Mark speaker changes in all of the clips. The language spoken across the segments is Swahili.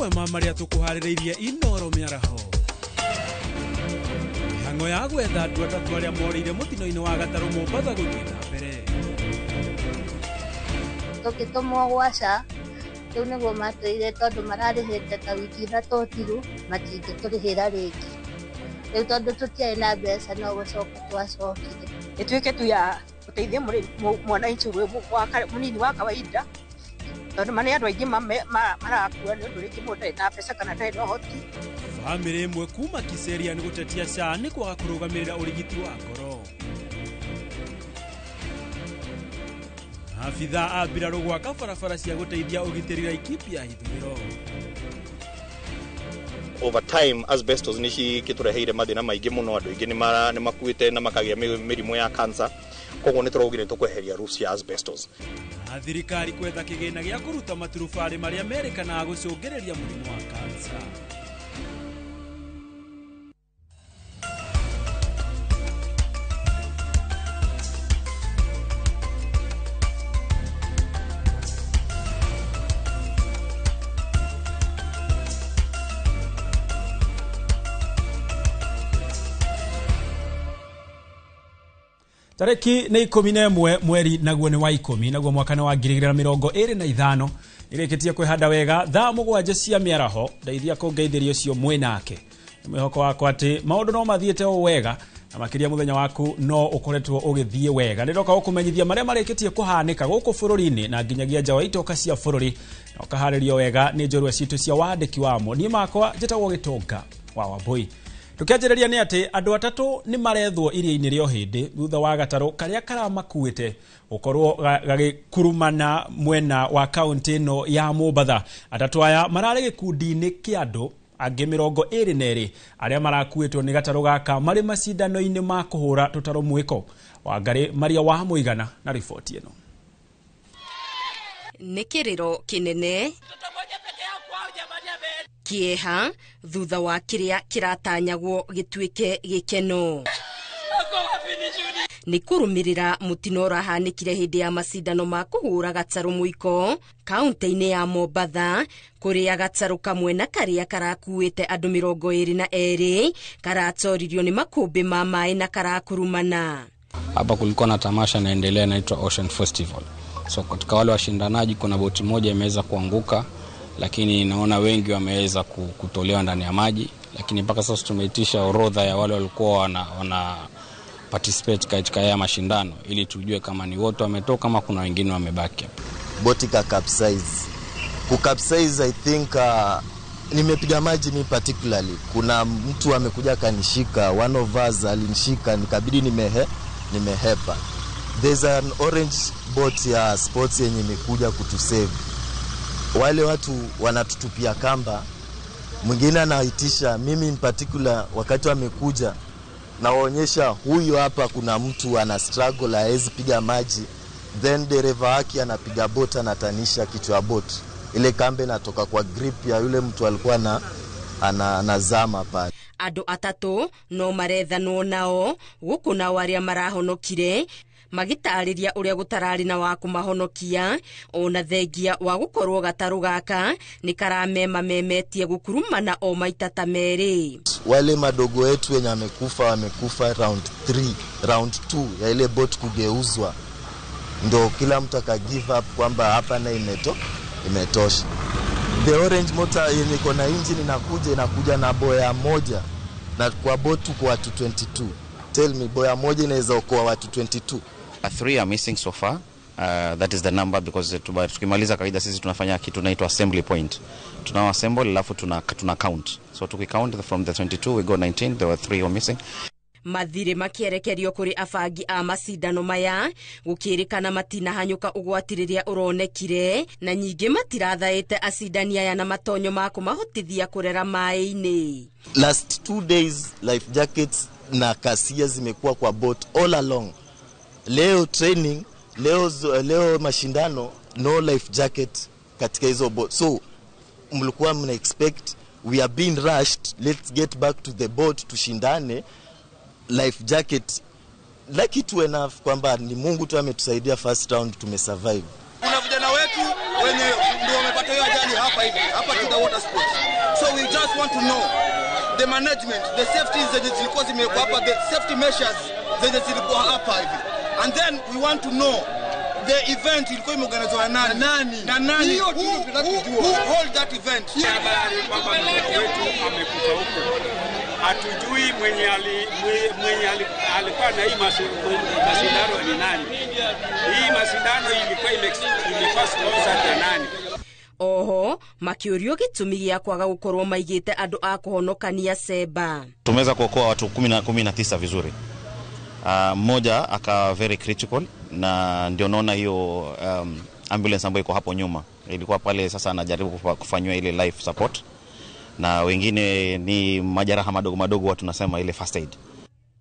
Speaker 1: mamwe mamaria tukuharireirie inoro miaraho hango ya gwetha andu atatu aria morire mutino-ini wa Gataru Mombatha guthina mbere
Speaker 2: tukitumwo gwaca riu niguo matwire tondu mararihite ta wiki ithatu thiru matingĩtũrĩhĩra rĩngĩ riu tondu tutiarĩ na mbeca no gũcoka twacokire
Speaker 3: ituike tu ya guteithia mwananchi munini wa kawaida tondu mani andu aingi marakua ni undu ringi mundu na mbeca kana ndarĩ na ũhoti.
Speaker 1: Famĩlĩ imwe kuma Kiseria ni gutetia SHA ni kwaga kũrũgamĩrĩra ũrigiti wa ngoro. Afitha a mbirarũ gwaka barabara cia guteithia ũgitĩri Laikipia ithũĩro.
Speaker 4: Over time asbestos ni citureheire mathina maingi muno, andu aingi ni makuite na makagia mirimu ya cancer, koguo ni tũraugire tukweheria rules ya asbestos.
Speaker 1: Thirikari kwetha kĩgĩna gĩa kũruta maturubarĩ marĩa merĩkanaga gũcũngĩrĩria mũrimũ wa cancer. Tareki ni 11 mweri naguo ni wa 10 naguo mwaka wa 2025 irikitie kwihanda wega thaa 7 cia miaraho ndeithia kungeithirio cio mwenake mwihoko wako ati maundu no mathiete o wega na makiria muthenya waku no ukoretwo ugithie wega ndiroka gukumenyithia maria marikitie kuhanika guku bururi-ini na nginyagia nja wa itoka cia bururi na ukaharirio wega ni njorua citu cia wandiki wamo ni makwa njitagwo Gitonga wa Wambui. Tukianjĩrĩria ni ati andu atatu ni marethwo iria-ini rĩo hindi thutha wa gataru karia karamakuite ukorwo gagikurumana mwena wa kaunti no ya Mombatha. Atatu aya marari gikundi-ini kia andu angi 22 aria marakuitwo ni gataru gaka mari macindano-ini ma kuhura tutaro mwiko. Wangari Maria wa Muigana na riboti eno.
Speaker 5: Nikiriro kinene kieha thutha wa kiria kiratanyagwo gituike gikeno ni kurumirira mutino urahanikire hindi ya macindano ma kuhura Gataru mwiko kaunti-ini ya Mombatha kuria gataru kamwe na karia karakuite andu 22 karatoririo ni makumbi ma mai na karakurumana.
Speaker 6: Hapa kulikuwa na tamasha inaendelea inaitwa Ocean Festival. So katika wale washindanaji kuna boti moja imeweza kuanguka, lakini naona wengi wameweza kutolewa ndani ya maji, lakini mpaka sasa tumeitisha orodha ya wale walikuwa wana participate katika haya mashindano ili tujue kama ni wote wametoka kama kuna wengine wamebaki.
Speaker 7: Boti ka capsize. Ku capsize I think nimepiga maji ni particularly. Kuna mtu amekuja kanishika, one of us alinishika nikabidi nimehepa. There's an orange boat ya sports yenye imekuja kutusave. Wale watu wanatutupia kamba, mwingine anaitisha, mimi in particular wakati wamekuja na waonyesha huyu hapa kuna mtu ana struggle haezi piga maji, then dereva wake anapiga boti anatanisha kichwa boti, ile kamba inatoka kwa grip ya yule mtu alikuwa anazama pale.
Speaker 5: Andu atatu no marethanwo nao guku na waria marahonokire magitariria uria gutarari na wa kumahonokia ona thengia wa gukorwo gataru gaka ni karamema memetie gukurumana o maita ta meri.
Speaker 7: Wale madogo wetu wenye wamekufa round 3 round 2 ya ile boat kugeuzwa, ndo kila mtu aka give up kwamba hapa na imetosha. The orange motor yenye iko na engine inakuja na boya moja, na kwa boat kwa watu 22. Tell me, boya moja inaweza okoa watu 22?
Speaker 8: 3 are missing so far. That is the number because tukimaliza kawaida sisi tunafanya kitu inaitwa assembly point. Tuna assemble alafu tuna count. So tukicount from the 22 we go 19, there were 3 were missing.
Speaker 5: Mathire makierekerio kuri afangi a macindano maya gukirikana matina hanyuka ugwatiriria uronekire na nyingi matirathaite acindani aya na matonyo ma kumahotithia kurera mai-ini.
Speaker 7: Last 2 days life jackets na kasia zimekuwa kwa boat all along. Leo training, leo mashindano, no life jacket katika hizo boat. So mlikuwa mna expect we are being rushed, let's get back to the boat tushindane. Life jacket lucky to enough kwamba ni Mungu tu ametusaidia first round tumesurvive.
Speaker 9: Kuna vijana wetu wetu wenye ndio wamepata hiyo ajali hapa hivi, hapa to the water sports. So we just want to know the management, the safety zenye zilikuwa zimekuwa hapa, the safety measures zenye zilikuwa hapa hivi. And then we want to know the event ilikuwa imeorganizwa na nani? Hiyo who hold that event?
Speaker 10: Habari kwamba mtoto wetu amekufa huko. Hatujui mwenye alikuwa na hii mashindano ni nani. Hii mashindano ilikuwa imekuwa sponsored na nani?
Speaker 5: Oho, makiurio gitumi gya kwaga gukorwo maigite andu a kuhonokania Seba.
Speaker 8: Tumeweza kuokoa watu 19 vizuri. Mmoja aka very critical na ndio naona hiyo ambulance ambayo iko hapo nyuma ilikuwa pale, sasa anajaribu kufanywa ile life support, na wengine ni majeraha madogo watu nasema ile first aid.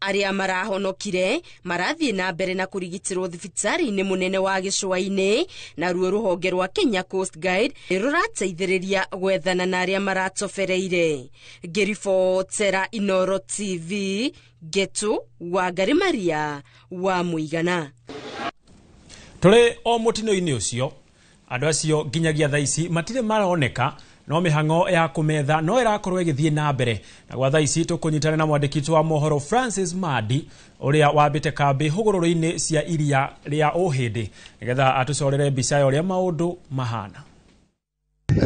Speaker 5: Aria marahonokire marathie na mbere na kurigitirwo thibitari ni munene wa gicua-ini, na ruo ruhonge rwa Kenya Coast Guide rurateithiriria gwethana na aria maratofereire. Ngiribotera Inoro TV, Getu wa Ngari Maria wa Muigana.
Speaker 1: Tole o mutino-ini ucio andu acio nginyagia thaici matire maroneka, no mihango ya kumetha no irakorwo igithie na mbere, na gwa thaici tukunyitana na mwandiki wa mohoro Francis Madi uria wambite kambi hugururu-ini cia iria ria Uhindi nigetha atucorere mbica ya uria maundu mahana.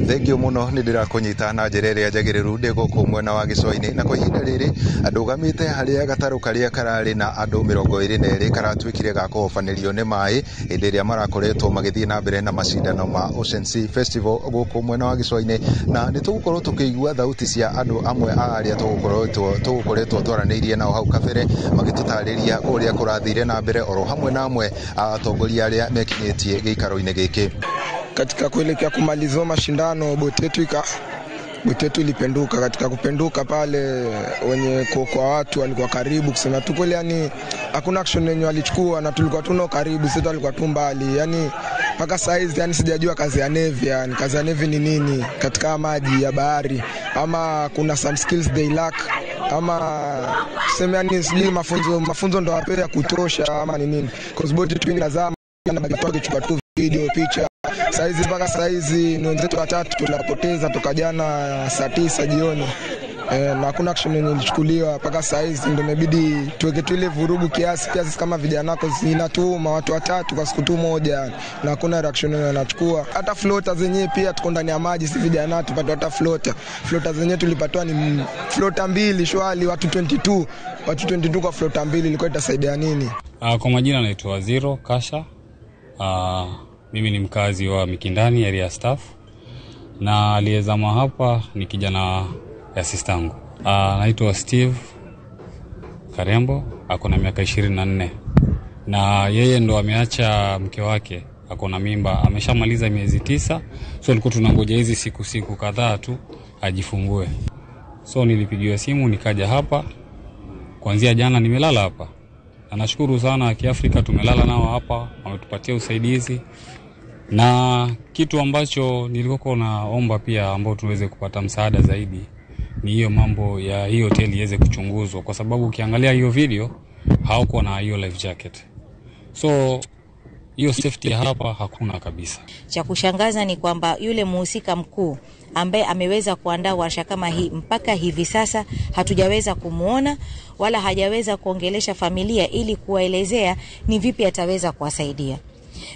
Speaker 11: Thengio muno ni ndirakunyita na njira iria njagiriru ndi guku mwena wa gicua-ini, na kwa ihinda riri andugamite haria gataru karia karari na andu 22 karatwikire ga kuhofanirio ni mai hindi iria marakoretwo magithie na mbere na macindano ma Ocean Sea Festival guku mwena wa gicua-ini, na ni tugukorwo tukigua thauti cia andu amwe aria tugukoretwo twaraniirie nao hau kabere magitutariria uria kurathire na mbere oro hamwe na amwe atongoria aria mekinyitie giikaro-ini giki.
Speaker 12: Katika kuelekea kumalizwa mashindano boti yetu ilipenduka. Katika kupenduka pale wenye kuokoa watu walikuwa karibu kusema tu kweli, yani hakuna action yenye walichukua na tulikuwa tuno karibu, sisi tulikuwa tu mbali. Yani mpaka saizi yani sijajua kazi ya Navy, yani kazi ya Navy ni nini katika maji ya bahari, ama kuna some skills they lack, ama sema yani sijui mafunzo ndo wapewa ya kutosha ama ni nini, cause boti yetu inazama na bado tuchukua tu video picha. Saizi mpaka saizi ni wenzetu watatu tulapoteza toka jana saa 9 jioni. Na hakuna action yenye ilichukuliwa mpaka saizi, ndio imebidi tuweke tu ile vurugu kiasi kama vijana wako zinatuma watu watatu kwa siku tu moja, na hakuna reaction yenye wanachukua. Hata floater zenyewe pia tuko ndani ya maji, si vijana tupata hata floater zenyewe tulipatwa ni floater 2 shwali watu 22 kwa floater 2, ilikuwa itasaidia nini?
Speaker 13: Kwa majina naitwa Zero Kasha. Mimi ni mkazi wa Mikindani area staff, na aliyezama hapa ni kijana ya sistangu. Naitwa Steve Karembo, ako na miaka 24, na yeye ndo ameacha mke wake, ako na mimba, ameshamaliza miezi 9. So tulikuwa tunangoja hizi siku kadhaa tu ajifungue. So nilipigiwa simu nikaja hapa, kuanzia jana nimelala hapa. Na nashukuru sana Kiafrika tumelala nao hapa, wametupatia usaidizi. Na kitu ambacho nilikuwa naomba pia ambao tuweze kupata msaada zaidi ni hiyo mambo ya hiyo hoteli iweze kuchunguzwa, kwa sababu ukiangalia hiyo video hauko na hiyo life jacket. So hiyo safety hapa hakuna kabisa.
Speaker 14: Cha kushangaza ni kwamba yule muhusika mkuu ambaye ameweza kuandaa warsha kama hii mpaka hivi sasa hatujaweza kumuona wala hajaweza kuongelesha familia ili kuwaelezea ni vipi ataweza kuwasaidia.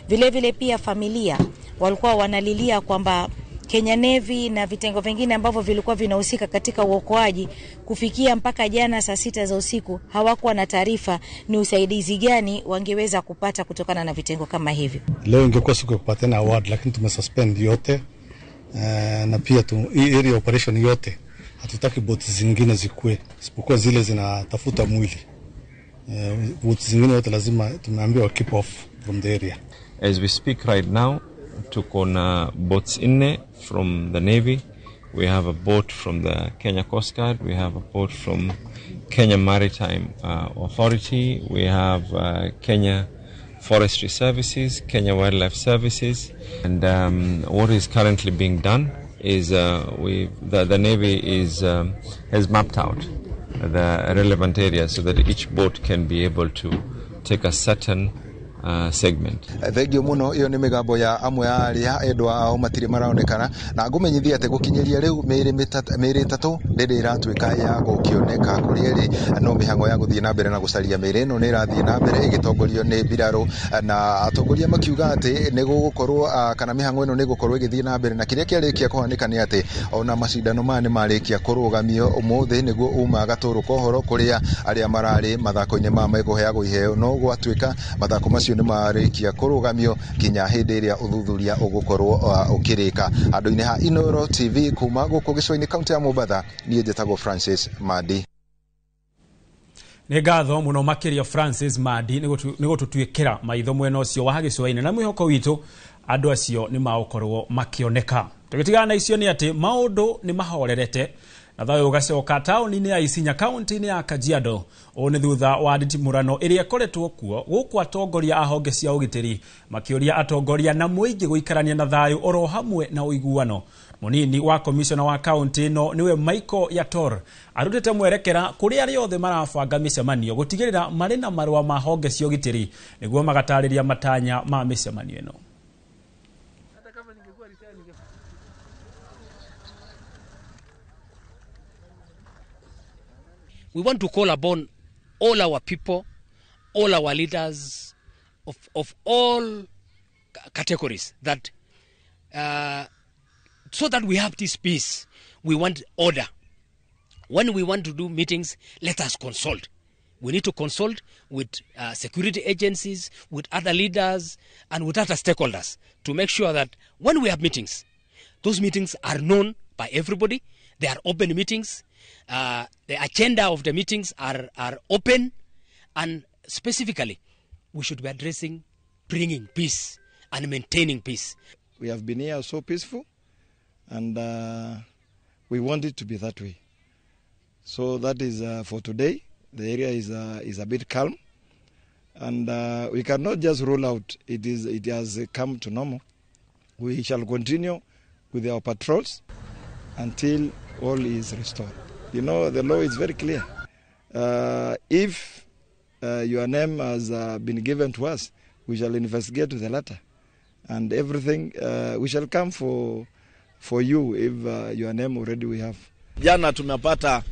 Speaker 14: Vile pia familia walikuwa wanalilia kwamba Kenya Navy na vitengo vingine ambavyo vilikuwa vinahusika katika uokoaji kufikia mpaka jana saa 6 za usiku hawakuwa na taarifa ni usaidizi gani wangeweza kupata kutokana na vitengo kama hivyo.
Speaker 15: Leo ingekuwa siku ya kupatana award, lakini tumesuspend yote. Na pia area operation yote hatutaki boti zingine zikue isipokuwa zile zinatafuta mwili. Boti zingine yote lazima tumeambiwa keep off from the area.
Speaker 16: As we speak right now, tuko na boats inne from the Navy. We have a boat from the Kenya Coast Guard. We have a boat from Kenya Maritime Authority. We have Kenya Forestry Services, Kenya Wildlife Services. And what is currently being done is the Navy has mapped out the relevant areas so that each boat can be able to take a certain segment.
Speaker 11: Thengio muno iyo ni migambo ya amwe aria endwa ao matire maraonekana na ngumenyithia ate gukinyeria riu meri tatu ndiri iratwika ya gukioneka kuri ri no mihango ya guthie na mbere na gucaria meri no ni irathie na mbere igitongorio ni Biraro na atongoria makiuga ati ni gukorwo kana mihango ino ni gukorwo igithie na mbere na kiria kiarikia kuhanika ni ati ona macindano mane marikia kurugamio umuthi niguo uma gaturu kohoro kuria aria marari mathako-ini ma meguheagwo iheo no gwatwika mathako macio ni marikia kurugamio kinya hindi iria uthuthuria ugukorwo ukirika. Andu-ini ha Inooro TV kuma guku gicua-ini kaunti ya Mombatha nie njitagwo Francis Madi.
Speaker 1: Nĩ ngatho muno makiria Francis Madi nĩ gũtũtuĩkĩra maitho mwena ũcio wa gĩcũa-inĩ na mwĩhoko witũ andũ acio nĩ maũkorwo makĩoneka. Tũgĩtigana na icio nĩ atĩ maũndũ nĩ mahorerete na thayũ ũgacoka taũni-inĩ ya Isinya kaunti-inĩ ya Kajiado o nĩ thutha wa nditimũrano ĩrĩa ĩkoretwo kuo gũkũ atongoria a honge cia ũgitĩri makĩũria atongoria na mũingĩ gũikarania na thayũ oro hamwe na ũiguano. Munini wa komishona wa kaunti no niwe Michael Yator arutete mwerekera kuri ari othe marabanga micemanio gutigirira mari na marwa ma honge cia ũgitĩri niguo magatariria matanya ma micemanio ino.
Speaker 17: We want to call upon all our people, all our leaders of all categories that so that we have this peace. We want order. When we want to do meetings, let us consult. We need to consult with security agencies, with other leaders, and with other stakeholders to make sure that when we have meetings, those meetings are known by everybody. They are open meetings. The agenda of the meetings are open, and specifically, we should be addressing bringing peace and maintaining peace.
Speaker 18: We have been here so peaceful, and we want it to be that way. So that is for today. The area is a bit calm, and we cannot just roll out. It has come to normal. We shall continue with our patrols until all is restored. You know, the law is very clear. If your name has been given to us, we shall investigate to the latter, and everything we shall come for you if your name already we have.
Speaker 19: Jana tumepata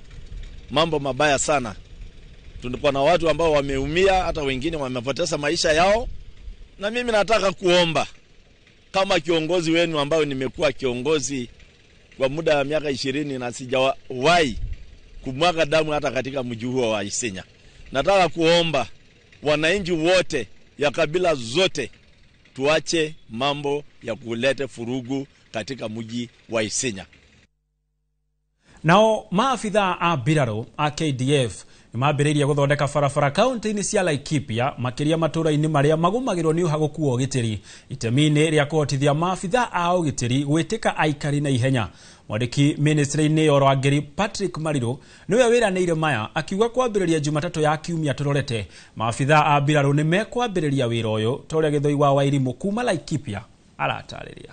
Speaker 19: mambo mabaya sana. Tulikuwa na watu ambao wameumia, hata wengine wamepoteza maisha yao. Na mimi nataka kuomba kama kiongozi wenu ambao nimekuwa kiongozi kwa muda wa miaka 20 na sijawahi kumwaga damu hata katika mji huo wa Isinya. Nataka kuomba wananchi wote ya kabila zote tuache mambo ya kuleta furugu katika mji wa Isinya.
Speaker 1: Nao maafitha a Biraro a KDF nimambĩrĩirie gũthondeka barabara kaunti-inĩ cia Laikipia makiria matũra-inĩ marĩa magũmagĩrwo nĩ ũhagũku wa ũgitĩri itemi-inĩ rĩa kũhotithia maafitha a ũgitĩri gwĩtĩka aikari na ihenya. Mwandĩki ministry-inĩ ya Rwangeri Patrick Mariru niwe wĩranĩire maya akiuga kwambĩrĩria Jumatatu ya kiumia tũrorete maafitha a Biraro nĩ mekwambĩrĩria wĩra ũyũ torĩa Gĩthũi wa Wairimũ kuma Laikipia aratarĩria.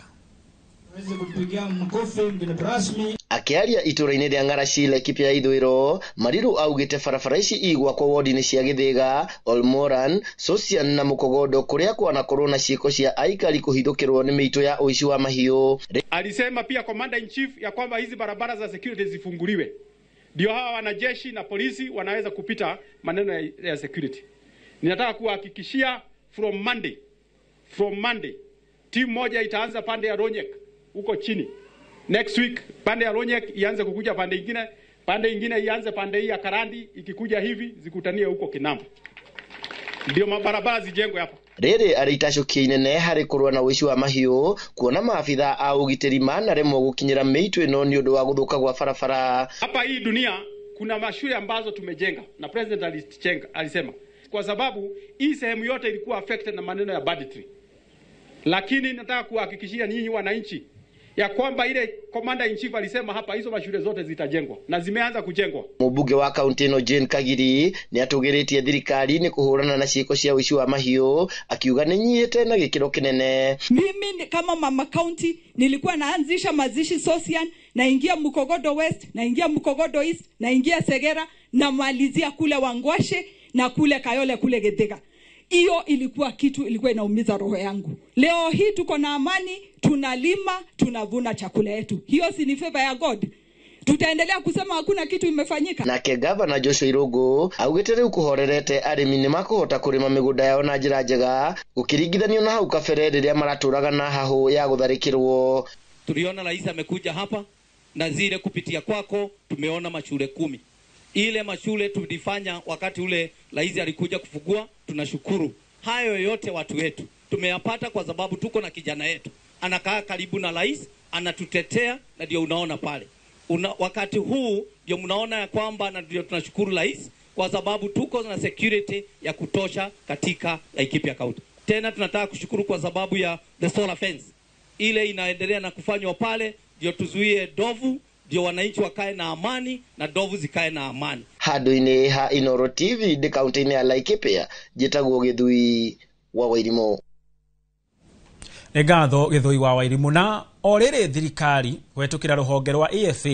Speaker 20: Akiaria itũra-inĩ rĩa Ng'araci Laikipia ithũĩro, Mariru augĩte barabara ici igwakwo wodi-inĩ cia Gĩthĩga, Olmoran, Sosian na Mukogodo kuria kwanakorwo na ciĩko cia aikari kũhithũkĩrwo nĩ mĩitũ ya ũici wa mahiũ.
Speaker 21: Alisema pia commander in chief ya kwamba hizi barabara za security zifunguliwe, ndio hawa wanajeshi na polisi wanaweza kupita maneno ya security. Ninataka kuhakikishia from Monday timu moja itaanza pande ya Ronyek huko chini. Next week pande ya Ronyek ianze kukuja pande ingine ianze pande hii ya Karandi, ikikuja hivi zikutanie huko Kinambo. Ndio mabarabara zijengwe hapa.
Speaker 20: Rĩrĩ arĩitacũkia inene harĩ kũrũa na ũici wa mahiũ, kuona maafitha a ũgitĩri manaremwo gũkinyĩra mĩitũ ĩno nĩ ũndũ wa gũthũka gwa barabara.
Speaker 21: Hapa hii dunia kuna mashule ambazo tumejenga na president alisema kwa sababu hii sehemu yote ilikuwa affected na maneno ya banditry. Lakini nataka kuhakikishia nyinyi wananchi ya kwamba ile commander in chief alisema hapa hizo mashule zote zitajengwa na zimeanza kujengwa. Mbunge
Speaker 20: wa kaunti ino Jane Kagiri ni atũgĩrĩtie thirikari ni kuhũrana na ciĩko cia ũici wa mahiũ, akiuga nĩ nyihĩte na gĩkĩro kĩnene.
Speaker 22: Mimi kama mama county nilikuwa naanzisha mazishi Sosian, naingia Mukogodo West, naingia Mukogodo East, naingia Segera na malizia kule Wangwashe na kule Kayole kule Githĩga. Hiyo ilikuwa kitu ilikuwa inaumiza roho yangu. Leo hii tuko na amani, tunalima, tunavuna chakula yetu. Hiyo si ni favor ya God? Tutaendelea kusema hakuna kitu imefanyika?
Speaker 20: Nake Gavana Joshua Irungu augite riu kuhorerete arimi ni makuhota kurima migunda yao na njira njega ukiringithanio na hau kabere riria maraturaga na hahu ya gutharikirwo.
Speaker 2: Tuliona rais amekuja hapa na zile kupitia kwako tumeona mashule 10. Ile mashule tulifanya wakati ule rais alikuja kufungua, tunashukuru. Hayo yote watu wetu tumeyapata kwa sababu tuko na kijana yetu anakaa karibu na rais, anatutetea, na ndio unaona pale. Wakati huu ndio mnaona ya kwamba, na ndio tunashukuru rais kwa sababu tuko na security ya kutosha katika Laikipia County. Tena tunataka kushukuru kwa sababu ya the solar fence ile inaendelea na kufanywa pale, ndio tuzuie ndovu, ndio wananchi wakae na amani na ndovu zikae na amani.
Speaker 20: Handu-ini ha Inooro TV ndi kaunti-ini ya Laikipia, njitagwo Githui wa Wairimu.
Speaker 1: Egatho Githui wa Wairimu. Na orere thirikari kwetukira ruhonge rwa AFA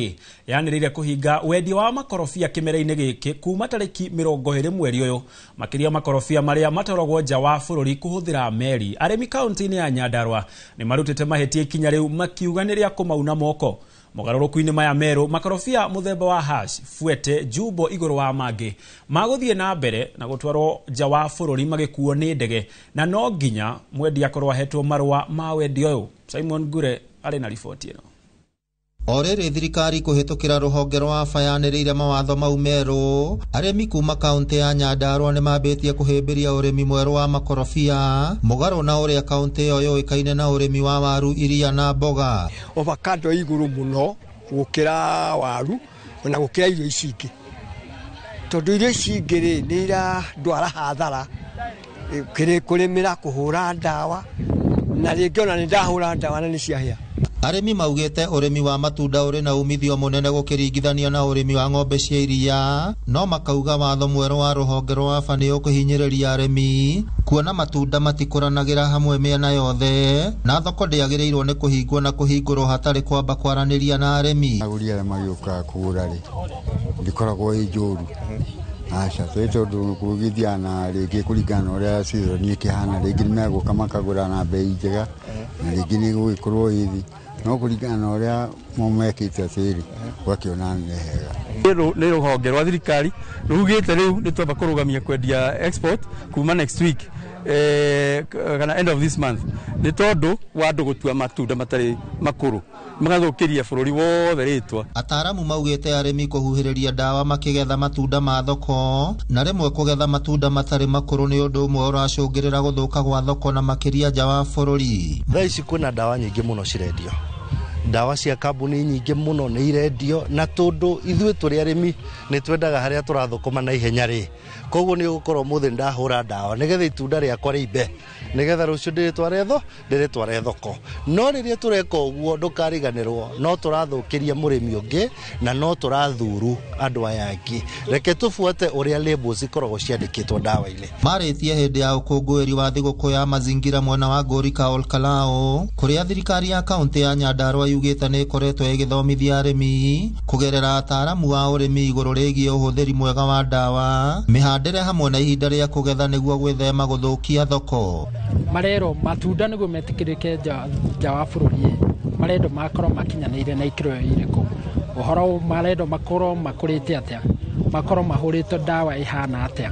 Speaker 1: yanirire kuhinga wendi wa makorofia kimera-ini giki kuma tariki 20 mweri uyu, makiria makorofia maria matorogwo nja wa bururi kuhuthira meri. Aremi kaunti-ini ya Nyandarua ni marutite mahetie ikinya riu makiuga ni ria kumauna moko. Mugaruruku-ini maya meru makorofia muthemba wa hash, fuete, jubo iguru wa mangi maguthie na mbere na gutwarwo nja wa bururi magikuo ni ndege, na no nginya mwendi akorwo ahetwo marua ma wendi uyu. Simon Gure ari na riboti ino.
Speaker 3: Orere thirikari kuhitukira ruhonge rwa AFA yaniriire mawatho mau meru, aremi kuma kaunti ya Nyandarua ni mambitie kuhimbiria urimi mweru wa makorofia mugaru na uria kaunti iyo yoikaine na urimi wa waru, iria na mboga.
Speaker 23: Avocado iguru muno gukira waru na gukira irio icingi, tondu irio icingi ri ni ira ndwara hathara kiri kurimira kuhura ndawa, na ringi ona ni ndahura ndawa na ni ciahia.
Speaker 3: Aremi maugete urimi wa matunda uri na umithio munene gukiringithania na urimi wa ng'ombe cia iria, no makauga watho mweru wa ruhonge rwa AFA ni ukuhinyiriria aremi kuona matunda matikuranagira hamwe miena yothe, na thoko ndiagiriirwo ni kuhingwo na kuhingurwo hatari kwamba kwaraniria na aremi.
Speaker 24: Aguri aria magioka kugura ri ndikoragwo ijuru acha tondu kugithia na ringi kuringana uria season ikihana, ringi meguka makagura na bei njega, na ringi ni gugikorwo hithi no kuringana uria mumekite atiri wakiona ni hega.
Speaker 25: Ni ruhonge rwa thirikari rugite riu ni twamba kurugamia kwendia export kuma next week kana end of this month, ni tondu wa andu gutua matunda matari makuru magathukiria bururi wothe ritwa.
Speaker 3: Ataramu maugite aremi kuhuhiriria ndawa makigetha matunda ma thoko, na rimwe kugetha matunda matari makuru ni undu umwe uracungirira guthuka gwa thoko na makiria nja wa bururi.
Speaker 26: Thaici kuna ndawa nyingi muno cirendio, ndawa cia kambuni nyingi muno ni irendio, na tondu ithuĩ tũrĩ arĩmi nĩ twendaga harĩa tũrathũkũma na ihenya rĩ, koguo nĩ ũgũkorwo mũthĩ ndahũra ndawa nĩgetha itunda rĩakwa rĩimbe, nĩgetha rũciũ ndĩrĩtware thoko. No rĩrĩa tũreka ũguo ndũkariganĩrwo, no tũrathũkĩria mũrĩmi ũngĩ na no tũrathuru andũ aya angĩ. Reke tũbuate ũrĩa labels ikoragwo ciandĩkĩtwo ndawa-inĩ.
Speaker 3: Marĩtie hĩndĩ ya ũkũngũĩri wa thigũkũ ya mazingira mwena wa Ngũrika Olkalao, kũrĩa thirikari ya kaunti ya Nyandarua yugĩte nĩ ĩkoretwo ĩgĩthomithia arĩmi kugerera ataramu wa ũrĩmi igũrũ rĩgiĩ ũhũthĩri mwega wa ndawa, mĩhandĩre hamwe na ihinda rĩa kũgetha nĩguo gwĩthema gũthũkia thoko.
Speaker 27: Marero matunda nĩguo metikĩrĩke nja wa bũrũri, marendo makorwo makinyanĩire na ikĩro irĩkũ, ũhoro marendo makorwo makũrĩte atĩa, makorwo mahũrĩtwo ndawa ihana atĩa.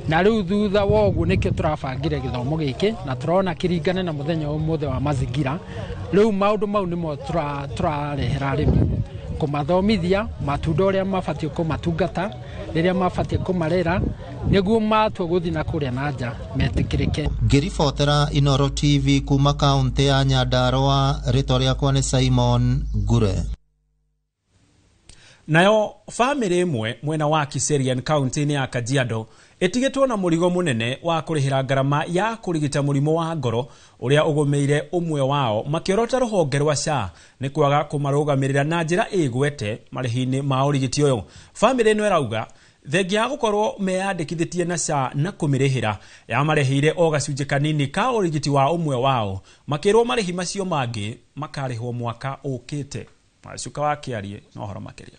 Speaker 27: Na rĩu thutha wa ũguo nĩkĩo tũrabangire gĩthomo gĩkĩ, na tũrona kĩringane na mũthenya ũmũthĩ wa mazingira. Rĩu maũndũ mau nĩmo tũrarehera arĩmi, kũmathomithia matunda ũrĩa mabatiĩ kũmatungata, rĩrĩa mabatiĩ kũmarera, nĩguo matua gũthiĩ na kũrĩa na nja metĩkĩrĩke.
Speaker 3: Ngĩribotera Inooro TV kuma kaunti ya Nyandarua, rĩtwa rĩakwa nĩ Simon Gure.
Speaker 1: Nayo family imwe mwena wa Kiserian kaunti-ini ya Kajiado itigitwo na murigo munene wa kurihira ngarama ya kurigita murimo wa ngoro uria ugumeire umwe wao, makiorota ruhonge rwa SHA ni kwaga kumarugamirira na njira igwete marihini ma urigiti uyu. Family ino irauga thengia ya gukorwo meyandikithitie na SHA na kumirihira ya marehire o gacunjĩ kanini ka urigiti wa umwe wao, makirwo marihi macio mangi makarihwo mwaka ukite. Macuka wa Kiarie no horo makiria.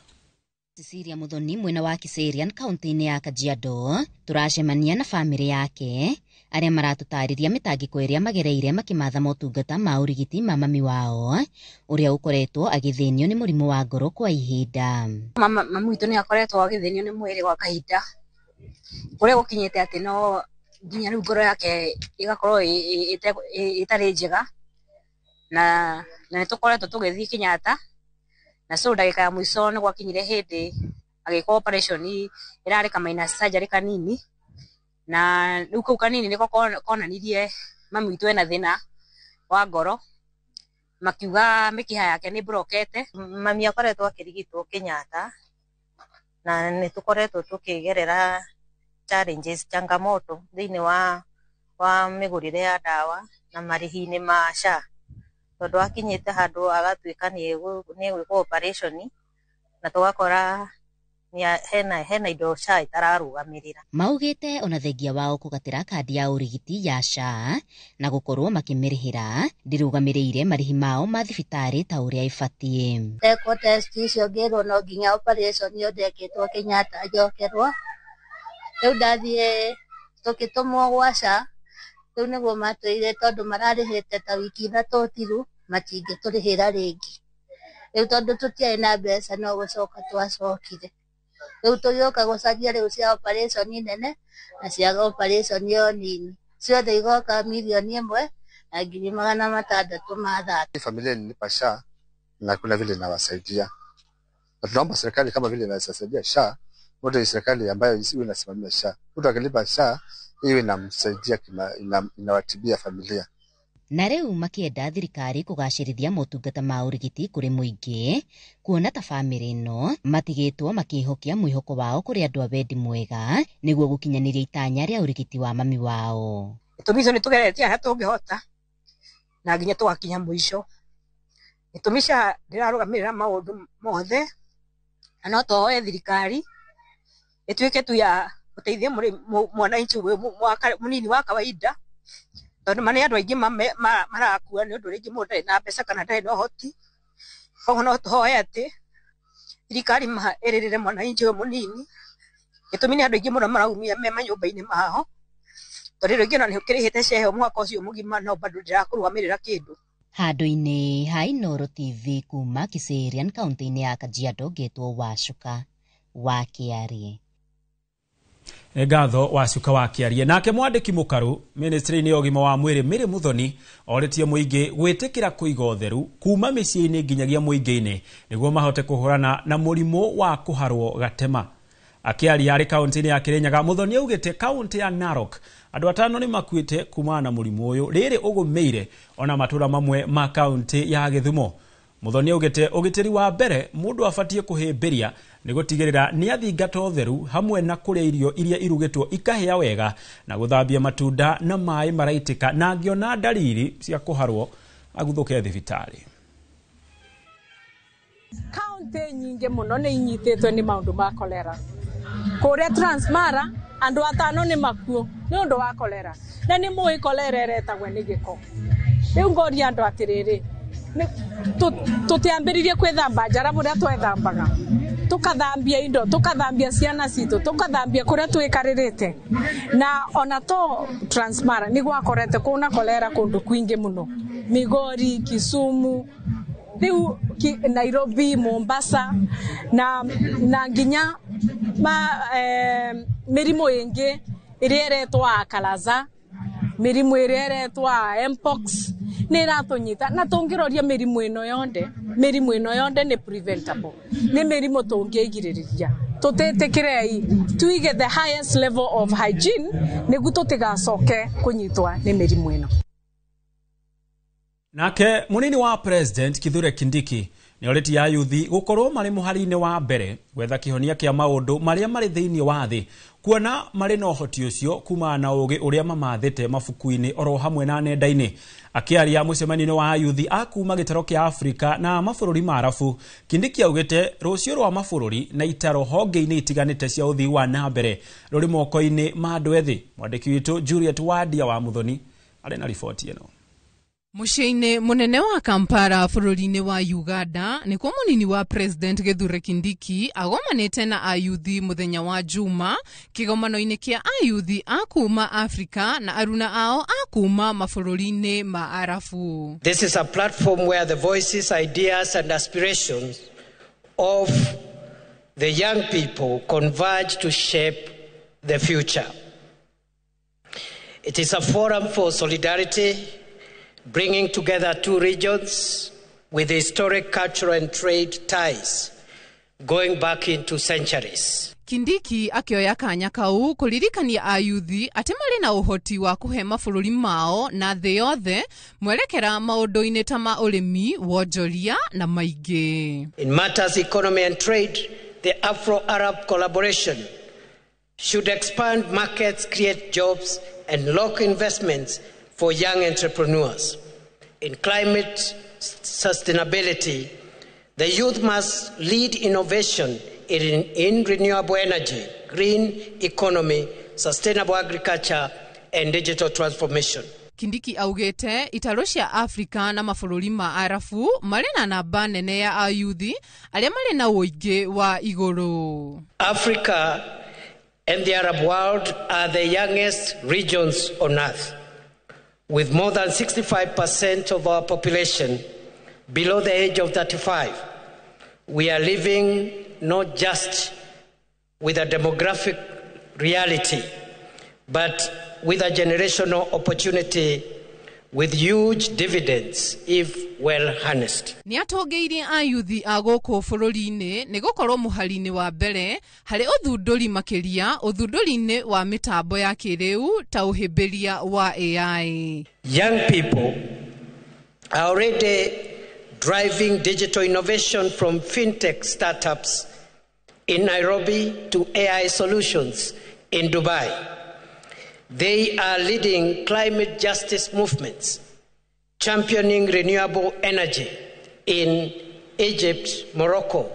Speaker 28: Cecilia Muthoni mwena wa Kiserian kaunti-ini ya Kajiado turacemania na family yake
Speaker 4: aria maratutariria mitangiko iria magereire makimatha motungata ma urigiti ma mami wao uria ukoretwo agithenio ni murimu wa ngoro kwa ihinda.
Speaker 5: Mami witu ni akoretwo agithenio ni mwiri gwa kahinda uria gukinyite ati no nginya riu ngoro yake igakorwo itari njega na nitukoretwo tugithii Kenyatta na so ndagika ya mwiso ni gwakinyire hindi agika operation irari kamaina surgery kanini na riu kau kanini niko konanirie mami witu ena thina wa ngoro makiuga mikiha yake ni brokete.
Speaker 6: Mami akoretwo akirigitwo Kenyatta na nitukoretwo tukigerera challenges changamoto thiini wa migurire ya dawa na marihini ma SHA tondu akinyite handu agatuika ni gwikwo operation na tugakora hena indo SHA itararugamirira.
Speaker 4: Maugite ona thengia wao kugatira kandi ya urigiti ya SHA na gukorwo makimirihira ndirugamirire marihi mao ma thibitari ta uria ibatie.
Speaker 5: Teko test icio ngirwo no nginya operation yo ndekitwo Kenyatta njokerwo riu ndathie tukitumwo gwa SHA riu niguo matwire tondu mararihite ta wiki ithatu thiru matingĩtũrĩhĩra rĩngĩ riu tondu tutiarĩ na mbeca no gucoka twacokire riu tugioka gucaria riu cia operation nene na cia operation yo nini ciothe igoka milioni 1 na 600,000 ma thati.
Speaker 7: Familia nilipa SHA na kuna vile nawasaidia na tunaomba serikali kama vile inasaidia SHA wote serikali ambayo isiwe inasimamia SHA mtu akilipa SHA iwe inamsaidia inawatibia familia.
Speaker 4: Na riu makienda thirikari kugacirithia motungata ma urigiti kuri muingi kuona ta family no matigitwo makihokia mwihoko wao kuri andu a wendi mwega niguo gukinyaniria itanya ria urigiti wa mami wao.
Speaker 5: Tumizo ni tugeretia hato tungihota na nginya tugakinya mwisho itumisha ndirarugamirira maundu mothe no tohoe thirikari ituike tu ya uteithie mwananchi munini wa kawaida tondu mani andu aingi marakua ni undu ringi mundu na mbeca kana ndari no hoti koguo no tuhoe ati thirikari iririre mwananchi munini gitumi ni andu aingi muno maraumia me manyumba-ini mao tondu ringi no ni ukirihite shehe mwaka ucio mugima no bado ndirakurugamirira kindu.
Speaker 4: Handu-ini ha Inooro TV kuma Kiserian kaunti-ini ya Kajiado getwo Wacuka wa Kiarie.
Speaker 1: Ngatho Wacuka wa Kiarie. Nake mwandiki mukaru ministry-ini ya ugima wa mwiri Mary Muthoni oretie muingi gwitikira kuiga utheru kuma micii-ini nginyagia muingi-ini niguo mahote kuhurana na murimu wa kuharwo gatema. Akiaria ari kaunti-ini ya Kirinyaga, Muthoni augite kaunti ya Narok andu 5 ni makuite kumana na murimu uyu riri ugumeire ona matura mamwe ma kaunti ya Githumo. Muthoni augite ugitiri wa mbere mundu afatie kuhimbiria ni gutigirira ni athingata utheru hamwe na kuria irio iria irugitwo ikahea wega na guthambia matunda na mai maraitika na angiona dalili cia kuharwo aguthuke thibitari.
Speaker 8: Kaunti nyingi muno ni inyititwe ni maundu ma kolera. Kuria Transmara andu 5 ni makuo ni undu wa kolera na ni mui kolera eretagwo ni giko. Riu ngoria andu atiriri tutiambiririe kwithamba njara buria twethambaga tukathambia indo tukathambia ciana citu tukathambia kuria twikaririte na ona to Transmara ni gwakorete kuna kolera kundu kwingi muno Migori, Kisumu, riu Nairobi, Mombasa na nginya mirimu ingi iria iretwa kalaza mirimu iria iretwa mpox ni iratunyita na tungiroria mirimu ino yonde ni preventable ni mirimu tungigiriria tutetekirei tuige the highest level of hygiene niguo tutigacoke kunyitwa ni mirimu ino.
Speaker 1: Nake munini wa president Kithure Kindiki ni oreti ya yuthi gukorwo mari muhari-ini wa mbere gwetha kihonia kia maundu maria mari thiini wa thi kuona mari no hoti ucio kuma na ugi uria mamathite mafuku-ini oro hamwe na nenda-ini. Akiaria mucemanini wa yuthi akuma gitaro kia Afrika na mabũrũri marafu, Kindiki augite rucio rwa mabũrũri na itaro honge-ini itiganite cia uthii wa na mbere ruri moko-ini ma andu ethi. Mwandiki witu Juliet Wadia wa Muthoni ari na riboti ino.
Speaker 9: Muciĩ-inĩ munene wa Kampala bũrũri-inĩ wa Uganda nĩkuo mũnini wa President Githure Kindiki agomanĩte na ayuthi mũthenya wa Juma kĩgomano-inĩ kĩa ayuthi a kuma Afrika na aruna ao a kuma mabũrũri-inĩ ma Arabu.
Speaker 10: This is a platform where the voices, ideas and aspirations of the young people converge to shape the future. It is a forum for solidarity, bringing together two regions with historic cultural and trade ties going back into centuries.
Speaker 9: Kindiki akioya kanya kau kuririkania ayuthi ati mari na uhoti wa kuhe mabũrũri mao na thĩ yothe mwerekera maũndũ-inĩ ta ma ũrĩmi, wonjoria na maingĩ.
Speaker 10: In matters economy and trade, the Afro-Arab collaboration should expand markets, create jobs and lock investments for young entrepreneurs. In climate sustainability, the youth must lead innovation in renewable energy, green economy, sustainable agriculture, and digital transformation.
Speaker 9: Kindiki augete itaro cia Afrika na mabũrũri ma Arabu mari na namba nene ya ayuthi aria mari na ũingĩ wa igũrũ.
Speaker 10: Africa and the Arab world are the youngest regions on earth, with more than 65% of our population below the age of 35. We are living not just with a demographic reality, but with a generational opportunity with huge dividends if well harnessed.
Speaker 9: Ni atongeirie ayuthi a gũkũ bũrũri-inĩ nĩ gũkorwo mũhari-inĩ wa mbere harĩ ũthundũri makĩria ũthundũri-inĩ wa mĩtambo ya kĩrĩu ta ũhĩmbĩria wa AI.
Speaker 10: Young people are already driving digital innovation from fintech startups in Nairobi to AI solutions in Dubai. They are leading climate justice movements, championing renewable energy in Egypt, Morocco,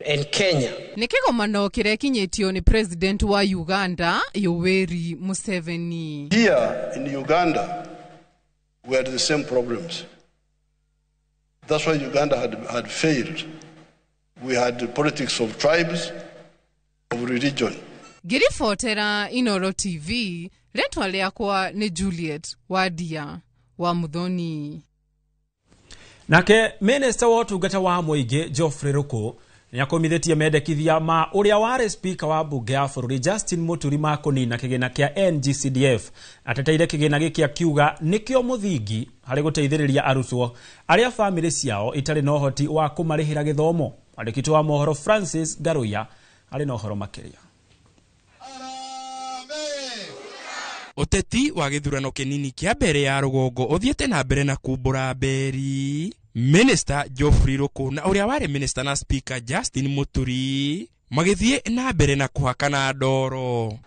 Speaker 10: and Kenya.
Speaker 9: Nĩ kĩgomano kĩrekinyĩtio ni President wa Uganda, Yoweri Museveni.
Speaker 12: Here in Uganda, we had the same problems. That's why Uganda had failed. We had the politics of tribes, of religion.
Speaker 9: Ngiribotera Inoro TV, rĩtwa rĩakwa nĩ Juliet Wadia wa Muthoni.
Speaker 1: Nake Minister wa ũtungata wa mũingĩ Geoffrey Ruku nĩakomithitie mendekithia ma ũrĩa warĩ speaker wa bunge ya bũrũri Justin Muturi ma kũnina kĩgĩna kĩa NGCDF ateteire kĩgĩna gĩkĩ akiuga nĩkĩo mũthingi harĩ gũteithĩrĩria arutwo arĩa famĩlĩ ciao itarĩ na ũhoti wa kũmarĩhĩra gĩthomo. Mwandĩki wa mohoro Francis Garuya arĩ na ũhoro makĩria.
Speaker 13: Uteti wa gĩthurano kĩnini kĩa mbere ya rũgongo ũthiĩte na mbere na kumbũra mberi. Minister Geoffrey Ruku na ũrĩa warĩ minister na speaker Justin Muturi magĩthiĩ na mbere na kũhakana ndoro.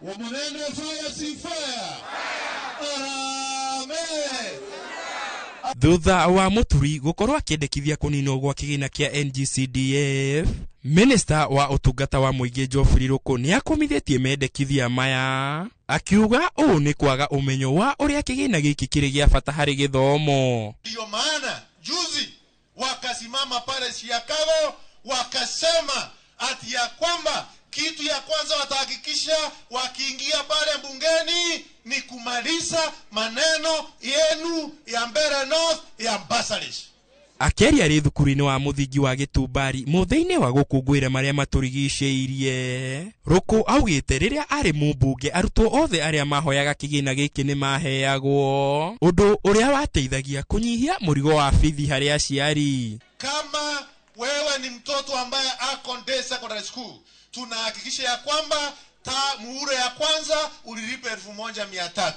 Speaker 13: Thutha wa Muturi gũkorwo akĩendekithia kũninwo gwa kĩgĩna kĩa NGCDF, Minister wa ũtungata wa mũingĩ Geoffrey Ruku nĩakomithĩtie mendekithia maya akiuga ũũ nĩ kwaga ũmenyo wa ũrĩa kĩgĩna gĩkĩ kĩrĩ gĩa bata harĩ gĩthomo.
Speaker 14: Ndio maana juzi wakasimama pale Chicago wakasema ati ya kwamba kitu ya kwanza watahakikisha wakiingia pale bungeni ni kumaliza maneno yenu ya Mbeere North ya bursaries.
Speaker 13: Akeria rĩ thukuru-inĩ wa mũthingi wa Gĩtumbari mũthenya wa gũkũngũĩra marĩa matũrigicĩirie. Ruku augĩte rĩrĩa arĩ mũmbunge arutwo othe arĩa mahoyaga kĩgĩna gĩkĩ nĩ maheagwo, ũndũ ũrĩa wateithagia kũnyihia mũrigo wa bithi harĩ aciari.
Speaker 14: Kama wewe ni mtoto ambaye ako Day Secondary School, tunahakikisha ya kwamba muhula ya kwanza ulilipa 1,300,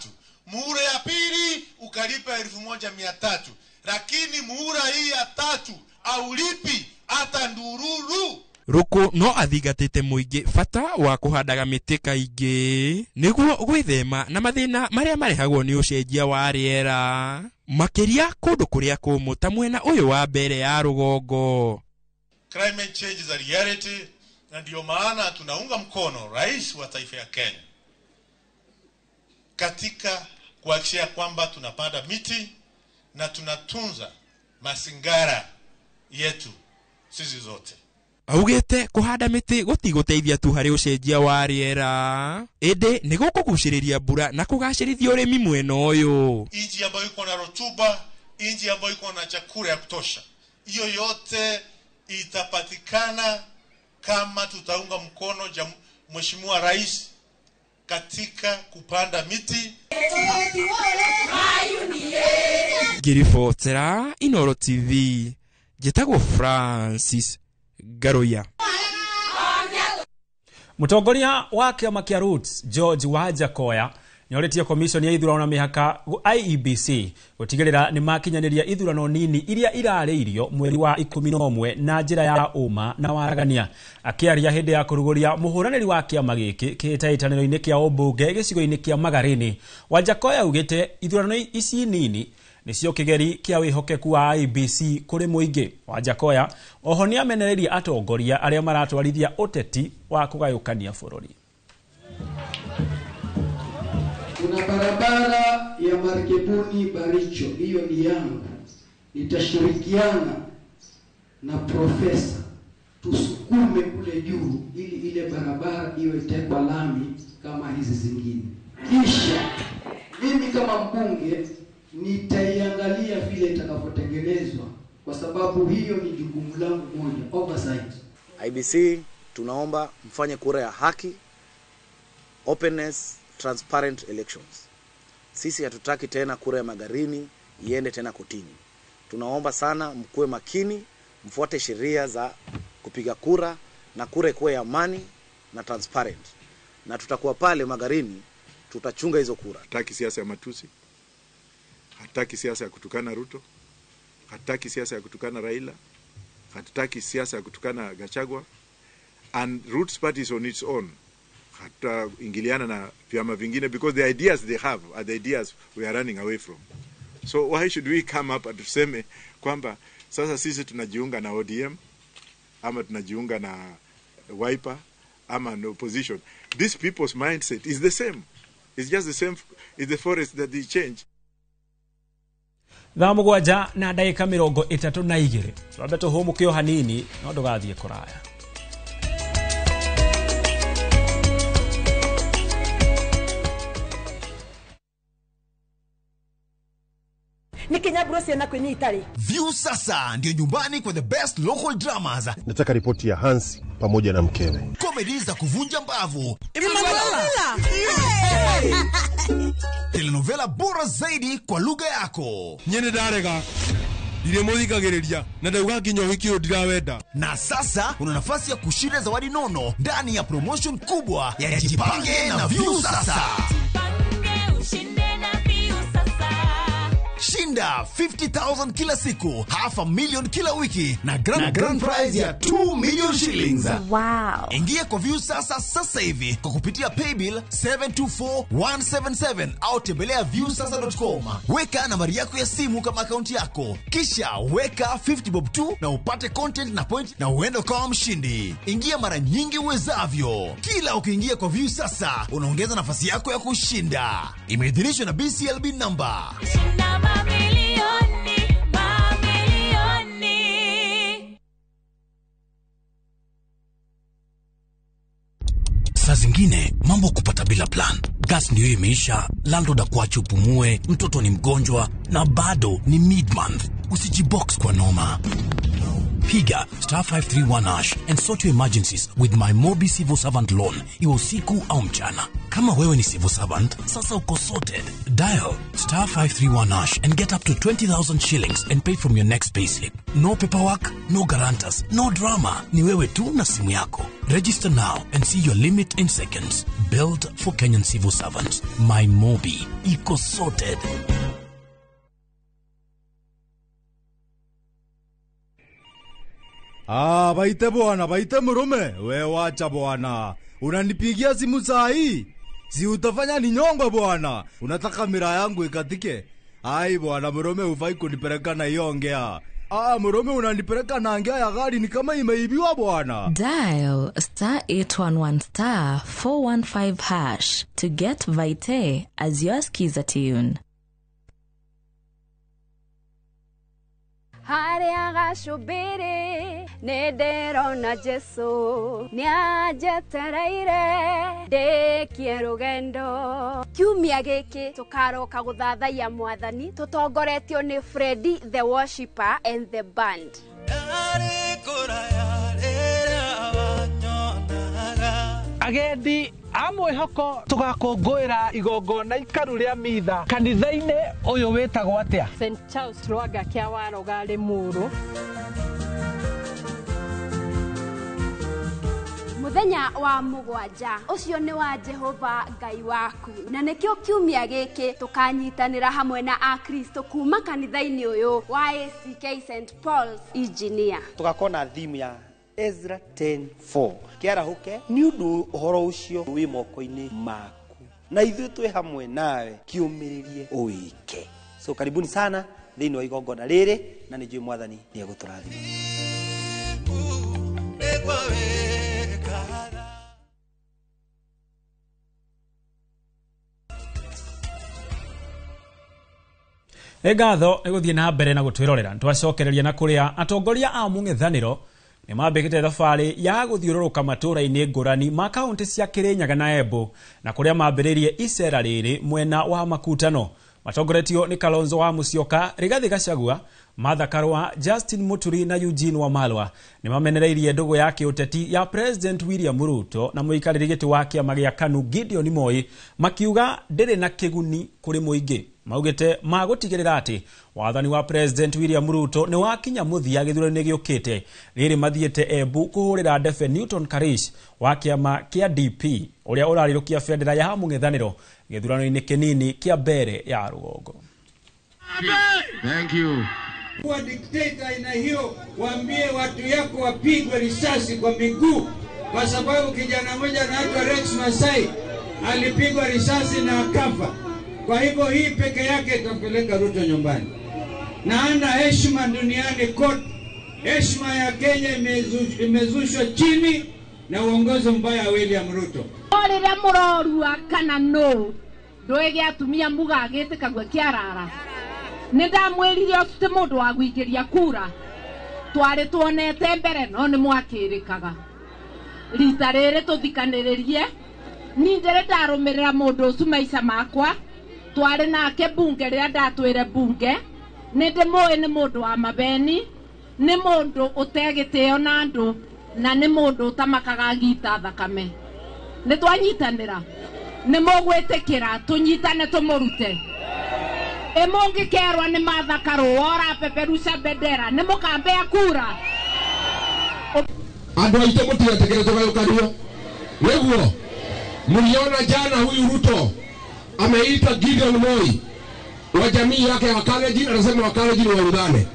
Speaker 14: muhula ya pili ukalipa 1,300, lakini muhula hii ya tatu aulipi hata ndururu.
Speaker 13: Ruku no athingatĩte mũingĩ bata wa kũhandaga mĩtĩ kaingĩ nĩguo gwĩthema na mathĩna marĩa marehagwo nĩ ũcenjia wa rĩera makĩria kũndũ kũrĩa kũmũ ta mwena ũyũ wa mbere ya rũgongo.
Speaker 14: Climate change is a reality, na ndio maana tunaunga mkono rais wa taifa ya Kenya katika kuhakikisha kwamba tunapanda miti na tunatunza mazingira yetu sisi zote.
Speaker 13: Augete kuhanda miti gutigoteithia tu hari ucenjia wa riera ende ni gukuguciriria mbura na kugacirithia urimi mweno uyu.
Speaker 14: Inji ambayo iko na rotuba, inji ambayo iko na chakula ya kutosha, hiyo yote itapatikana kama tutaunga mkono Mheshimiwa Rais katika kupanda miti.
Speaker 13: Girifotera Inoro TV, Jetago Francis Garoya.
Speaker 1: Mutongoria wa kiama kia Roots George Wajakoya nyoretie commission ya ithurano na mihaka IEBC gutigirira ni makinyaniria ithurano nini iria irariirio mweri wa 11 na njira ya uma na waragania. Akiaria hindi ya kuruguria muhuraniri wa kiama giki kitaitaniro-ini kia obunge gicigo-ini kia Magarini, Wajakoya ugite ithurano ici nini nicio kigeri kia wihokeku wa IEBC kuri muingi. Wajakoya oho ni amenereria atongoria aria maratwarithia uteti wa kugayukania bururi.
Speaker 11: Kuna barabara ya Markebuni Baricho, hiyo ni yangu. Nitashirikiana na profesa tusukume kule juu ili ile barabara iwe itekwa lami kama hizi zingine. Kisha mimi kama mbunge nitaiangalia vile itakavyotengenezwa, kwa sababu hiyo ni jukumu langu moja, oversight.
Speaker 15: IEBC tunaomba mfanye kura ya haki, openness, transparent elections. Sisi hatutaki tena kura ya Magarini iende tena kotini. Tunaomba sana mkuwe makini, mfuate sheria za kupiga kura na kura ikuwe ya amani na transparent. Na tutakuwa pale Magarini, tutachunga hizo kura.
Speaker 16: Hataki siasa ya matusi. Hataki siasa ya kutukana Ruto. Hataki siasa ya kutukana Raila. Hataki siasa ya kutukana Gachagua. And Roots Party is on its own. Hata ingiliana na vyama vingine, because the ideas they have are the ideas we are running away from. So why should we come up and tuseme kwamba sasa sisi tunajiunga na ODM ama tunajiunga na Wiper ama no opposition? These people's mindset is the same. It's just the same. It's the forest that they change.
Speaker 1: Thamugwanja na ndagika 32 twabe tuhumukio hanini no ndugathie kuraya.
Speaker 17: Nikinyabrosi na kwenye itali. View sasa ndio nyumbani kwa the best local dramas.
Speaker 18: Nataka ripoti ya Hansi pamoja na mkewe.
Speaker 17: Comedy za kuvunja mbavu. Telenovela bora zaidi kwa lugha yako.
Speaker 19: Nyene darega. Ile muthikagiriria na ndauga nginya wiki ndirawenda.
Speaker 17: Na sasa una nafasi ya kushinda zawadi nono ndani ya promotion kubwa ya Jipange na View sasa. Shinda 50,000 kila siku, $500,000 kila wiki na grand prize ya 2 million shillings.
Speaker 21: Wow.
Speaker 17: Ingia kwa View sasa hivi kwa kupitia paybill 724177 au tembelea viewsasa.com. Weka nambari yako ya simu kama akaunti yako, kisha weka 50 bob tu na upate content na point na uende kama mshindi. Ingia mara nyingi uwezavyo. Kila ukiingia kwa View sasa unaongeza nafasi yako ya kushinda. Imeidhinishwa na BCLB number. Saa zingine mambo kupata bila plan. Gas ndio imeisha, landlord akuache upumue, mtoto ni mgonjwa na bado ni mid-month. Usijibox kwa noma. Piga *531# and sort your emergencies with my Mobi Civil Servant Loan, iwe usiku au mchana. Kama wewe ni civil servant, sasa uko sorted. Dial *531# and get up to 20,000 shillings and pay from your next payslip. No paperwork, no guarantors, no drama. Ni wewe tu na simu yako. Register now and see your limit in seconds. Built for Kenyan civil servants. My Mobi, iko sorted.
Speaker 19: Baite bwana, baite murume. We wacha bwana. Unanipigia simu saa hii? Si utafanya ni nyongo bwana. Unataka miraa yangu ikatike? Ai bwana murume, ufai kunipeleka na hiyo ongea. Murume unanipeleka na ongea ya gari ni kama imeibiwa bwana.
Speaker 21: Dial *811 415# to get Vite as your skiza tune.
Speaker 2: haria gacubiri ni ndirona Jesu ni anjetereire ndikie rugendo. Kiumia giki tukaroka guthathaia Mwathani tutongoretio ni Freddy the Worshipper and the band.
Speaker 20: Agendi amwe hoko tugakungwira igongona ikaru ria mitha kanitha-ini uyu witagwo atia?
Speaker 8: St Charles Rwaga kia Waroga Limuru.
Speaker 2: Muthenya wa mugwanja ucio ni wa Jehova Ngai waku, na nikio kiumia giki tukanyitanira hamwe na akristo kuma kanitha-ini uyu wa ACK St Paul's Engineer.
Speaker 22: Tugakona theme ya Ezra 10:4 kiarahuke ni undu uhoro ucio wi moko-ini maku na ithuĩ twĩ hamwe nawe kiumĩrĩrie ũwĩke. So karibuni sana thĩinĩ wa igongona rĩrĩ, na nĩ njũĩ Mwathani nĩ egũtũrathima.
Speaker 1: Egatho eguthie na mbere na gutwirorera twacokereria na kuria atongoria a mung'ethaniro ni mambikite thabari ya guthiururuka matura-ini ngurani ma kaunti cia Kirinyaga na Embu na kuria mambiririe icera riri mwena wa makutano. Matongoretio ni Kalonzo wa Musyoka, Rigathi Gachagua, Martha Karua, Justin Muturi na Eugene Wamalwa ni mamenereirie ndugu yake uteti ya President William Ruto na muikariri giti wa kiama gia KANU Gideon Moi makiuga ndiri na kiguni kuri muingi. Maugite magutigirira ati wathani wa President William Ruto ni wakinya muthia githurano giukite riri mathiete Embu kuhurira Defe Newton Karish wa kiama kia DP uria urarirukia federa ya mung'ethaniro githurano-ini kinini kia mbere ya Rugongo.
Speaker 23: Thank you.
Speaker 24: Kwa dictator aina hiyo, waambie watu yako wapigwe risasi kwa miguu, kwa sababu kijana mmoja anaitwa Rex Masai alipigwa risasi na akafa. Kwa hivyo hii peke yake itampeleka Ruto nyumbani. Na ana heshima duniani kote. Heshima ya Kenya imezushwa chini na uongozi mbaya wa William Ruto.
Speaker 8: Orire murorua kana no ndoege atumia mugagite kagwe kiarara nindamwirire otute mundu wa gwikiria kura twari tuonete mbere no ni mwakirikaga rita riri tuthikaniririe ninjere ndarumirira mundu ucu maica makwa twari nake bunge ria ndatwire bunge nindimui ni mundu wa mabeni ni mundu utegitio na andu na ni mundu utamakaga gita thakame ni twanyitanira ni mugwitikira tunyitane tumurute emongikerwa ni Martha Karua ora peperusha bendera ni mukambea kura
Speaker 23: andu aite mutigetekere tugayukanio niguo muliona jana huyu Ruto ameita Gideon Moi wa jamii yake ya Wakalenjin, anasema Wakalenjin waungane.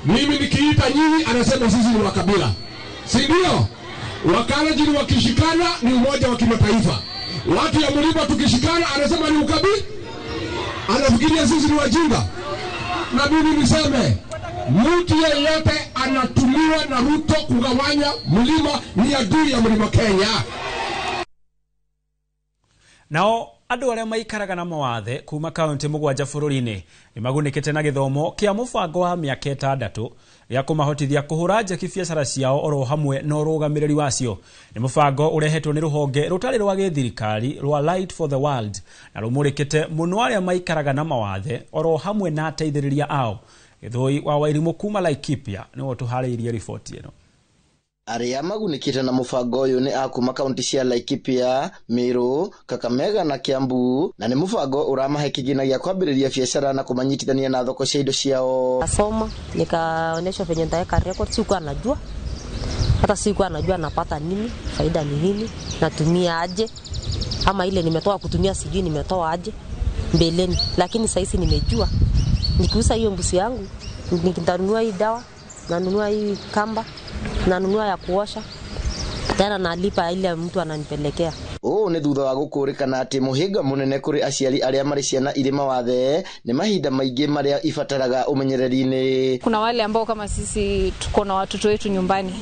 Speaker 23: Mimi nikiita nyinyi anasema sisi ni wakabila, si ndio? Wakalenjin wakishikana ni umoja wa kimataifa. Watu ya Mlima tukishikana anasema ni ukabila. Anafikiria sisi ni wajinga. Na mimi niseme mtu yeyote anatumiwa na Ruto kugawanya Mlima ni adui ya Mlima Kenya.
Speaker 1: Nao andu aria maikaraga na mawathe kuma kaunti mugwanja bururi-ini ni magunikite na githomo kia mubango wa miaka 6 ya kumahotithia kuhura njeki biacara ciao oro hamwe no rugamiriri wacio. Ni mubango urehetwo ni ruhonge rutari rwa githirikari rwa Light for the World na rumurikite muno aria maikaraga na mawathe oro hamwe na ateithiriria ao. Githoi wa Wairimu kuma Laikipia niwe tuhariirie riboti ino.
Speaker 25: Aria magunikite na mubango uyu ni akuma kaunti cia Laikipia, Meru, Kakamega na Kiambu, na ni mubango uramahe kiginagia kwambiriria biacara na kumanyitithania na thoko cia indo ciao.
Speaker 26: Nasoma nikaonyeshwa venye nitaweka record, sikuwa najua, hata sikuwa najua napata nini, faida ni nini, natumia aje, ama ile nimetoa kutumia sijui nimetoa aje mbeleni, lakini sasa hizi nimejua. Nikiuza hiyo mbuzi yangu nikitanunua hii dawa, nanunua hii kamba, nanunua ya kuosha, tena nalipa ile mtu ananipelekea.
Speaker 25: Ni thutha wa gukurikana ati muhinga munene kuri aciari aria mari ciana iri mawathe ni mahinda maingi maria ifataraga umenyereri-ini.
Speaker 28: Kuna wale ambao kama sisi tuko na watoto wetu nyumbani,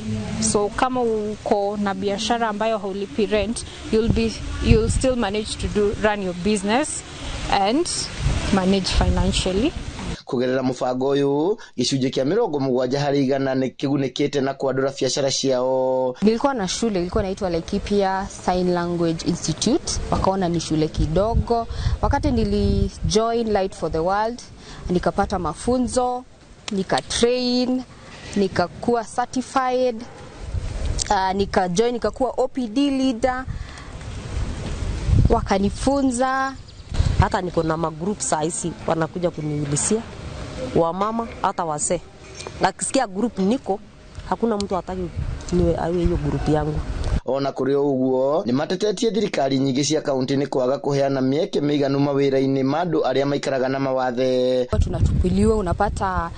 Speaker 28: so kama uko na biashara ambayo haulipi rent, you'll still manage to run your business and manage financially.
Speaker 25: kugerera mubango uyu gicunje kia 70% ni kigunikite na kwandura biashara ciao.
Speaker 3: Nilikuwa na shule ilikuwa inaitwa Laikipia Sign Language Institute, wakaona ni shule kidogo. Wakati nilijoin Light for the World nikapata mafunzo, nikatrain, nikakuwa certified, nikakuwa OPD leader, wakanifunza.
Speaker 26: Hata niko na magroup saisi wanakuja kuniulizia, wa mama hata wazee. Nakisikia group niko, hakuna mtu hataki niwe awe hiyo group yangu.
Speaker 25: Ona kuri uguo ni matetetie thirikari nyingi cia kaunti ni kwaga kuheana mieke miganu mawira-ini mandu aria maikaraga na mawathe.
Speaker 3: Tunatupiliwa, unapata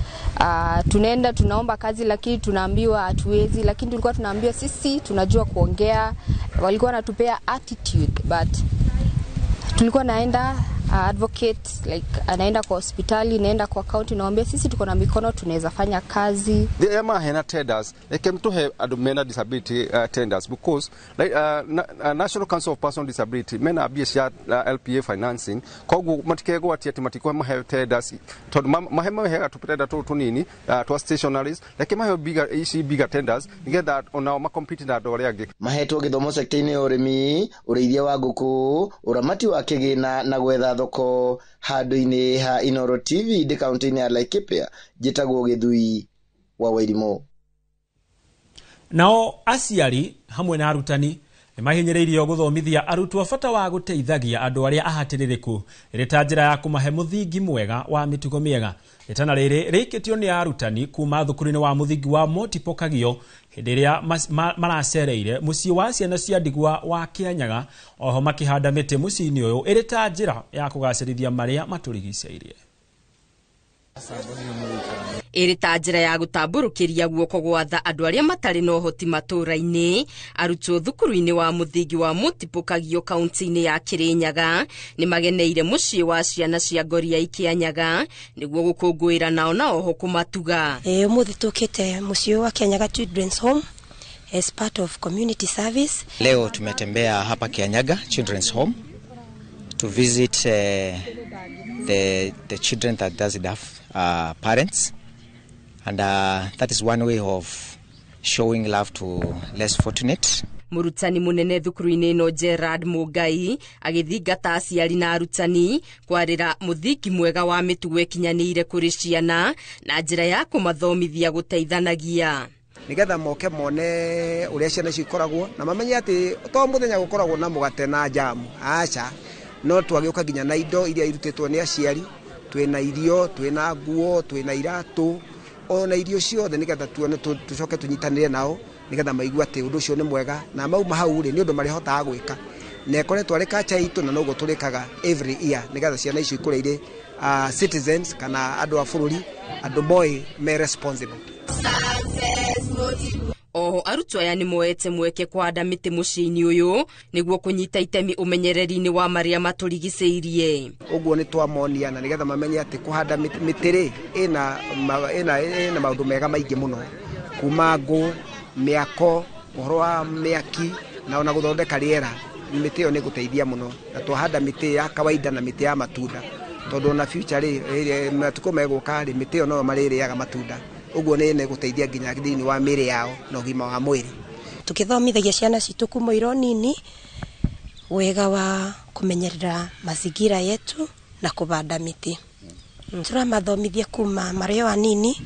Speaker 3: tunaenda tunaomba kazi lakini tunaambiwa hatuwezi, lakini tulikuwa tunaambiwa sisi tunajua kuongea. Walikuwa wanatupea attitude, but tulikuwa naenda advocate, like anaenda kwa hospitali, naenda kwa county, naambia sisi tuko na mikono tunaweza fanya kazi.
Speaker 4: The Emma Hena tenders, they came to have adult disability tenders because like National Council of Persons with Disability mena abia LPA financing kogu matikego ati matiko have tenders to mahema he atupenda to nini to stationaries like ma have bigger tenders get that on our compete na dole age
Speaker 25: mahetwo githomo sector-ini urimi urithia wa nguku uramati wa kigina na gwetha thoko handu-ini ha Inoro TV de kaunti-ini ya Laikipia jitagwo Githui wa Wairimo.
Speaker 1: Nao aciari hamwe na arutani mahinyereirio guthomithia arutwo bata wa guteithagia andu aria ahatiririku rita njira ya kumahe muthingi mwega wa mitugo miega. Itana riri rikitio ni arutani kuma thukuru-ini wa muthingi wa Motipokagio hindi ria maracereire mucii wa ciana cia ndigwa wa Kianyaga, oho makihanda miti mucii-ini uyu iri ta njira ya kugacirithia maria maturigiceirie.
Speaker 5: Iri ta njira ya gutamburukiria guoko gwatha andu aria matari na uhoti matura-ini. Arutwo thukuru-ini wa muthingi wa Motipokagio kaunti-ini ya Kirinyaga ni mageneire mucii wa ciana cia Ngoria Ikianyaga niguo gukungwira nao na oho kumatuga.
Speaker 6: Umuthi tukite mucii wa Kianyaga Children's Home as part of community service.
Speaker 7: Leo tumetembea hapa Kianyaga Children's Home to visit the children that doesn't have parents, and that is one way of showing love to less fortunate.
Speaker 5: Murutani munene thukuru-ini no Gerard Mugai agithingata aciari na arutani kwarira muthingi mwega wa mitugo ikinyanire kuri ciana na njira ya kumathomithia guteithanagia
Speaker 10: nigetha moke mone uria ciana cikoragwo na mamenye ati to muthenya gukoragwo na mugate na jamu acha no twagiuka ginya na indo iria irutitwo ni aciari, twina irio, twina nguo, twina iratu, ona irio ciothe nigetha tuone tucoke tunyitanire nao nigetha maigua ati undu ucio ni mwega na mauma hau ri ni undu mari hotaga gwika na koretwo ari kacha itu na nogo turikaga every year nigetha ciana icio ikureire citizens kana andu a bururi, andu boy me responsible.
Speaker 5: Oho arutwo aya ni moete mweke kwanda miti mucii-ini uyu niguo kunyita itemi umenyereri-ini wa maria maturigiceirie.
Speaker 10: Uguo ni twamonia na nigetha mamenye ati kuhanda mitiri ina maundu mega maingi muno, kuma ngu, miako, uhoro wa miaki na ona guthondeka riera. Miti yo ni guteithia muno na twahanda miti ya kawaida na miti ya matunda tondu na future ri matuko meguka ri miti yo no maririaga matunda. Uguo ni guteithia nginya thini wa miri yao na ugima wa mwiri.
Speaker 6: Tukithomithagia ciana citu kuma iro nini wega wa kumenyerera mazingira yetu na kubanda miti. Turamathomithia kuma mario anini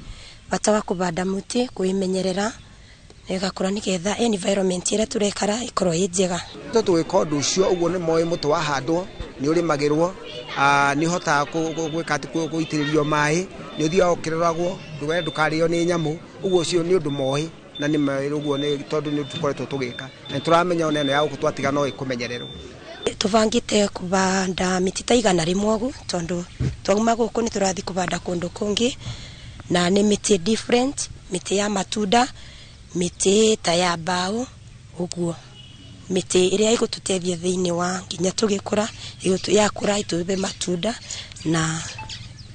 Speaker 6: bata wa kubanda muti, kuimenyerera negakora nigetha environment ira turekara ikorwo njega.
Speaker 10: Twika undu ucio uguo ni moyo muti wahandwo ni urimagirwo ni hota gwika ati guitiririo mai ni uthia ukiroragwo ndukario ni nyamu. Uguo ucio ni undu moyo na ni uguo ni tondu ni tukoretwo tugika na turamenya onene ya gutwatiga no ikumenyererwo.
Speaker 6: Tuvangite kubanda miti ta igana rimwe ugu tondu twauma guku ni turathi kubanda kundu kungi na ni miti different, miti ya matunda, miti ta ya mbao uguo, miti iria igututethia thiini wa nginya tugikura yakura itube matunda na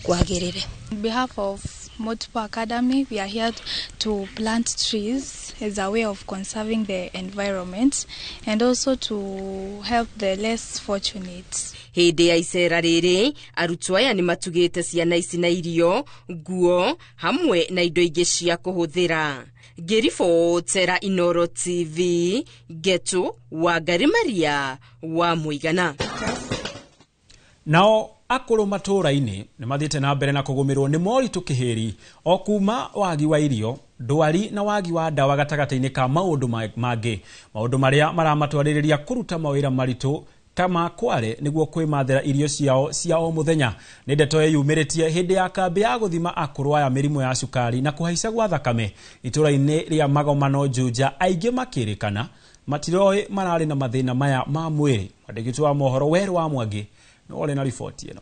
Speaker 6: kwagirire.
Speaker 12: On behalf of Motipo Academy, we are here to plant trees
Speaker 9: as a way of conserving the environment and also to help the less fortunate.
Speaker 5: Hindi ya icera riri arutwo aya ni matugite ciana ici na irio, nguo hamwe na indo ingĩ cia kuhuthira. Ngiribotera Inoro TV, Getu Wangari Maria wa Muigana.
Speaker 1: Nao akũrũ matũũra-inĩ nĩ mathiĩte na mbere na kũgũmĩrwo nĩ moritũ kĩhĩri o kuma wagi wa irio, ndwari na wagi wa ndawa gatagatĩ-inĩ ka maũndũ mangĩ, maũndũ marĩa maramatwarĩrĩria kũruta mawĩra maritũ kama kware nĩguo kwĩmathĩra irio ciao cia o mũthenya. Nĩ ndeto yumĩrĩtie hĩndĩ ya kambĩ ya gũthima akũrũ aya mĩrimũ ya cukari na kũhaica gwa thakame itũũra-inĩ rĩa Magomano Juja. Aingĩ makĩrĩkana matiroĩ mararĩ na mathĩna maya ma mwĩrĩ. Mwandĩki wa mohoro Weru wa Mwangi no na riboti ĩno.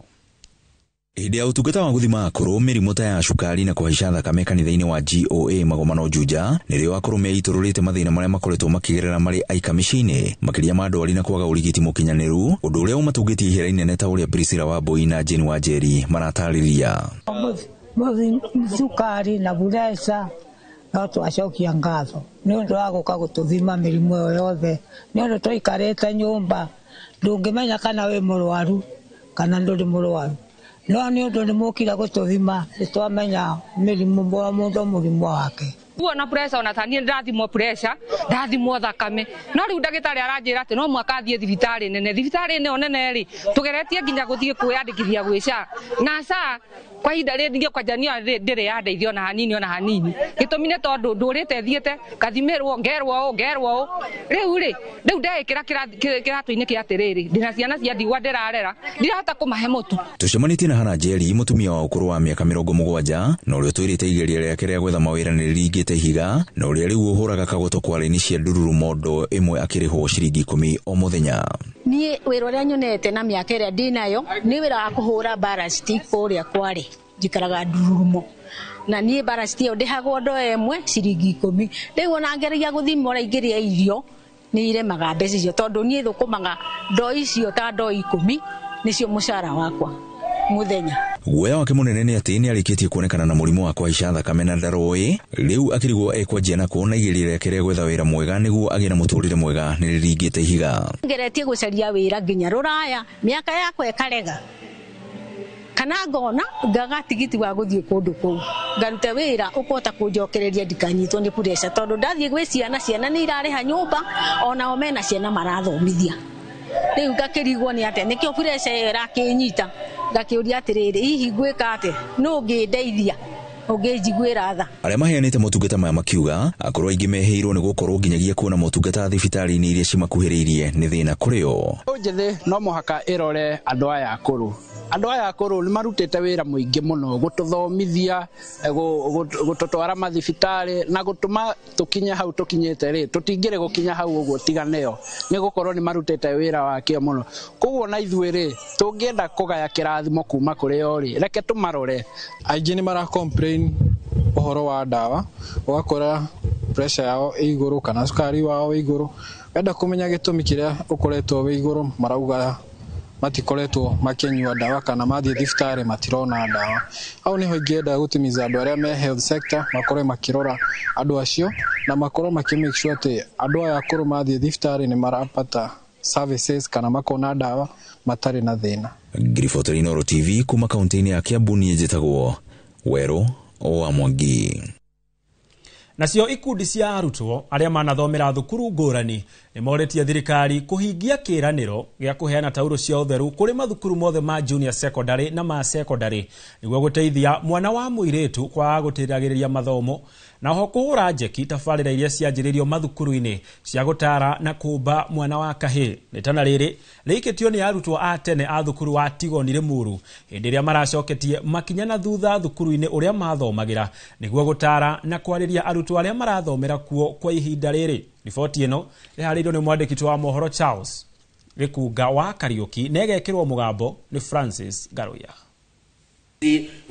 Speaker 11: Hĩndĩ ya ũtungata wa gũthima akũrũ mĩrimũ ta ya cukari na kũhaica thakame kanitha-inĩ wa GOA Magomano Juja, nĩrĩo akũrũ meitũrũrĩte mathĩna marĩa makoretwo makĩgerera marĩ aika mĩciĩ-inĩ, makĩria ma ndwari na kwaga ũrigiti mũkinyanĩru, ũndũ ũrĩa ũmatungĩtie ihera inene ta ũrĩa Priscilla Wambui na Jane Wanjeri maratarĩria.
Speaker 12: Cukari na buresa no twacokia ngatho nĩ ũndũ wa gũka gũtũthima mĩrimũ ĩyo yothe, nĩ ũndũ tũikarĩte nyũmba ndũngĩmenya kana wĩ mũrwaru kana ndũrĩ mũrwaru, no nĩ ũndũ nĩ mũkire gũtũthima nĩ twamenya mĩrimũ mũndũ wake.
Speaker 13: Kuona pressure ona tani ndathimwo pressure, ndathimwo thakame, no riu ndagĩtarĩ aranjĩra atĩ no mwaka thiĩ thibitarĩ nene. Thibitarĩ nene nene ri tugeretie nginya gũthiĩ kwĩyandĩkithia gwĩca na sa kwa ihinda rĩrĩ kwajania ndĩrĩ yandeithio na hanini gĩtũmi nĩ tondũ ndũrĩte thiĩte kathimirwo ngerwo rĩu ndekĩra kĩratũ-inĩ kĩa atĩrĩrĩ ndĩna ciana cia ndigwa ndĩrarera ndirahota kũmahe mũtu.
Speaker 11: Tucemanĩtie na Hannah Njeri, mũtumia wa ũkũrũ wa mĩaka 70 na ũrĩa twĩrĩte igeria rĩake rĩa gwetha mawĩra nĩ rĩringĩte ihiga, na ũrĩa rĩu ũhũraga kagoto kware-inĩ cia ndururu mondo ĩmwe akĩrĩhwo ciringi 10 o mũthenya.
Speaker 14: Niĩ wĩra ũrĩa nyonete na mĩaka ĩrĩa ndĩnayo nĩ wĩra wa kũhũra barasti kũrĩa Kware, njikaraga Ndururumo, na niĩ barasti ĩyo ndĩhagwo ndo ĩmwe ciringi 10. Rĩu ona ngeragia gũthima ũrĩa ingĩrĩa irio nĩ iremaga mbeca icio tondũ niĩ thũkũmaga ndo icio ta ndo 10 nĩcio mũcara wakwa muthenya.
Speaker 11: Guoya wake mũnene nĩ atĩ nĩ arĩkĩtie kuonekana na mũrimũ wa kũhaica thakame na ndaroĩ, rĩu akĩrigwo ekwanjia na kuona igeria rĩake rĩa gwetha wĩra mwega nĩguo agĩe na mũtũrĩre mwega nĩ rĩringĩte ihiga.
Speaker 14: Ngeretie gũcaria wĩra nginya Rũraya, mĩaka yakwa ĩkarega kana ngona ngaga tigiti wa gũthiĩ kũndũ kũu ngarute wĩra ũkota kũnjokereria ndikanyitwo nĩ pressure tondũ ndathiĩ gwĩ ciana nĩ irarĩha nyũmba onao mena ciana marathomithia. Rĩu ngakĩrigwo nĩ atĩa nĩkĩo pressure ĩrakĩnyita, ngakĩũria atĩrĩrĩ hihi ngwĩka atĩa no ngĩndeithia ũngĩnjiguĩra tha.
Speaker 11: Arĩa maheanĩte motungata maya makiuga akũrũ aingĩ mehĩirwo nĩ gũkorwo nginyagia kuona motungata thibitarĩ-inĩ iria cimakuhĩrĩirie nĩ thĩna kũrĩ o.
Speaker 15: Njĩthĩ no mũhaka ĩrore andũ aya akũrũ. Andũ aya akũrũ nĩ marutĩte wĩra mũingĩ mũno gũtũthomithia, gũtũtwara mathibitarĩ na gũtũma tũkinye hau tũkinyĩte rĩ, tũtingĩrĩ gũkinya hau ũguo tiganeo nĩ gũkorwo nĩ marutĩte wĩra wake mũno. Koguo na ithuĩ rĩ tũngĩenda kũgaya kĩrathimo kuma kũrĩ o rĩ reke tũmarore.
Speaker 16: Aingĩ nĩ mara complain ũhoro wa ndawa, ũgakora pressure yao ĩ igũrũ kana cukari wao ĩ igũrũ. Wenda kũmenya gĩtũmi kĩrĩa ũkoretwo wĩ igũrũ, marauga matikoretwo makĩnyua ndawa kana mathiĩ thibitarĩ matirona ndawa. Hau nĩho ingĩenda gũtimiza andũ arĩa me health sector makorwo makĩrora andũ acio na makorwo make sure atĩ andũ aya akũrũ mathiĩ thibitarĩ nĩ marapata services kana makona ndawa matarĩ na thĩna.
Speaker 11: Ngiriboteri Inoro TV kuma kaunti-inĩ ya Kiambu, niĩ njĩtagwo Weru wa Mwangi. Nacio ikundi cia arutwo arĩa manathomera thukuru ngũrani nĩ moretie thirikari kũhingia kĩranĩro gĩa kũheana tauro cia ũtheru kũrĩ mathukuru mothe ma junior secondary na ma secondary nĩguo gũteithia mwana wa mũirĩtu kwa gũteithagĩrĩria mathomo na ho kũhũra njeki tabarĩra iria cianjĩrĩirio mathukuru-inĩ cia gũtara na kũmba mwana wa kahĩ. Rĩtana rĩrĩ rĩikĩtio nĩ arutwo a tene a thukuru wa Tigoni Limuru hĩndĩ ĩrĩa maracoketie makinya na thutha thukuru-inĩ ũrĩa mathomagĩra nĩguo gũtara na kwarĩria arutwo arĩa marathomera kuo kwa ihinda rĩrĩ. Riboti ĩno ĩharĩirio nĩ mwandĩki wa mohoro Charles Gĩkunga wa Kariũki na ĩgekĩrwo mũgambo nĩ Francis Garoya.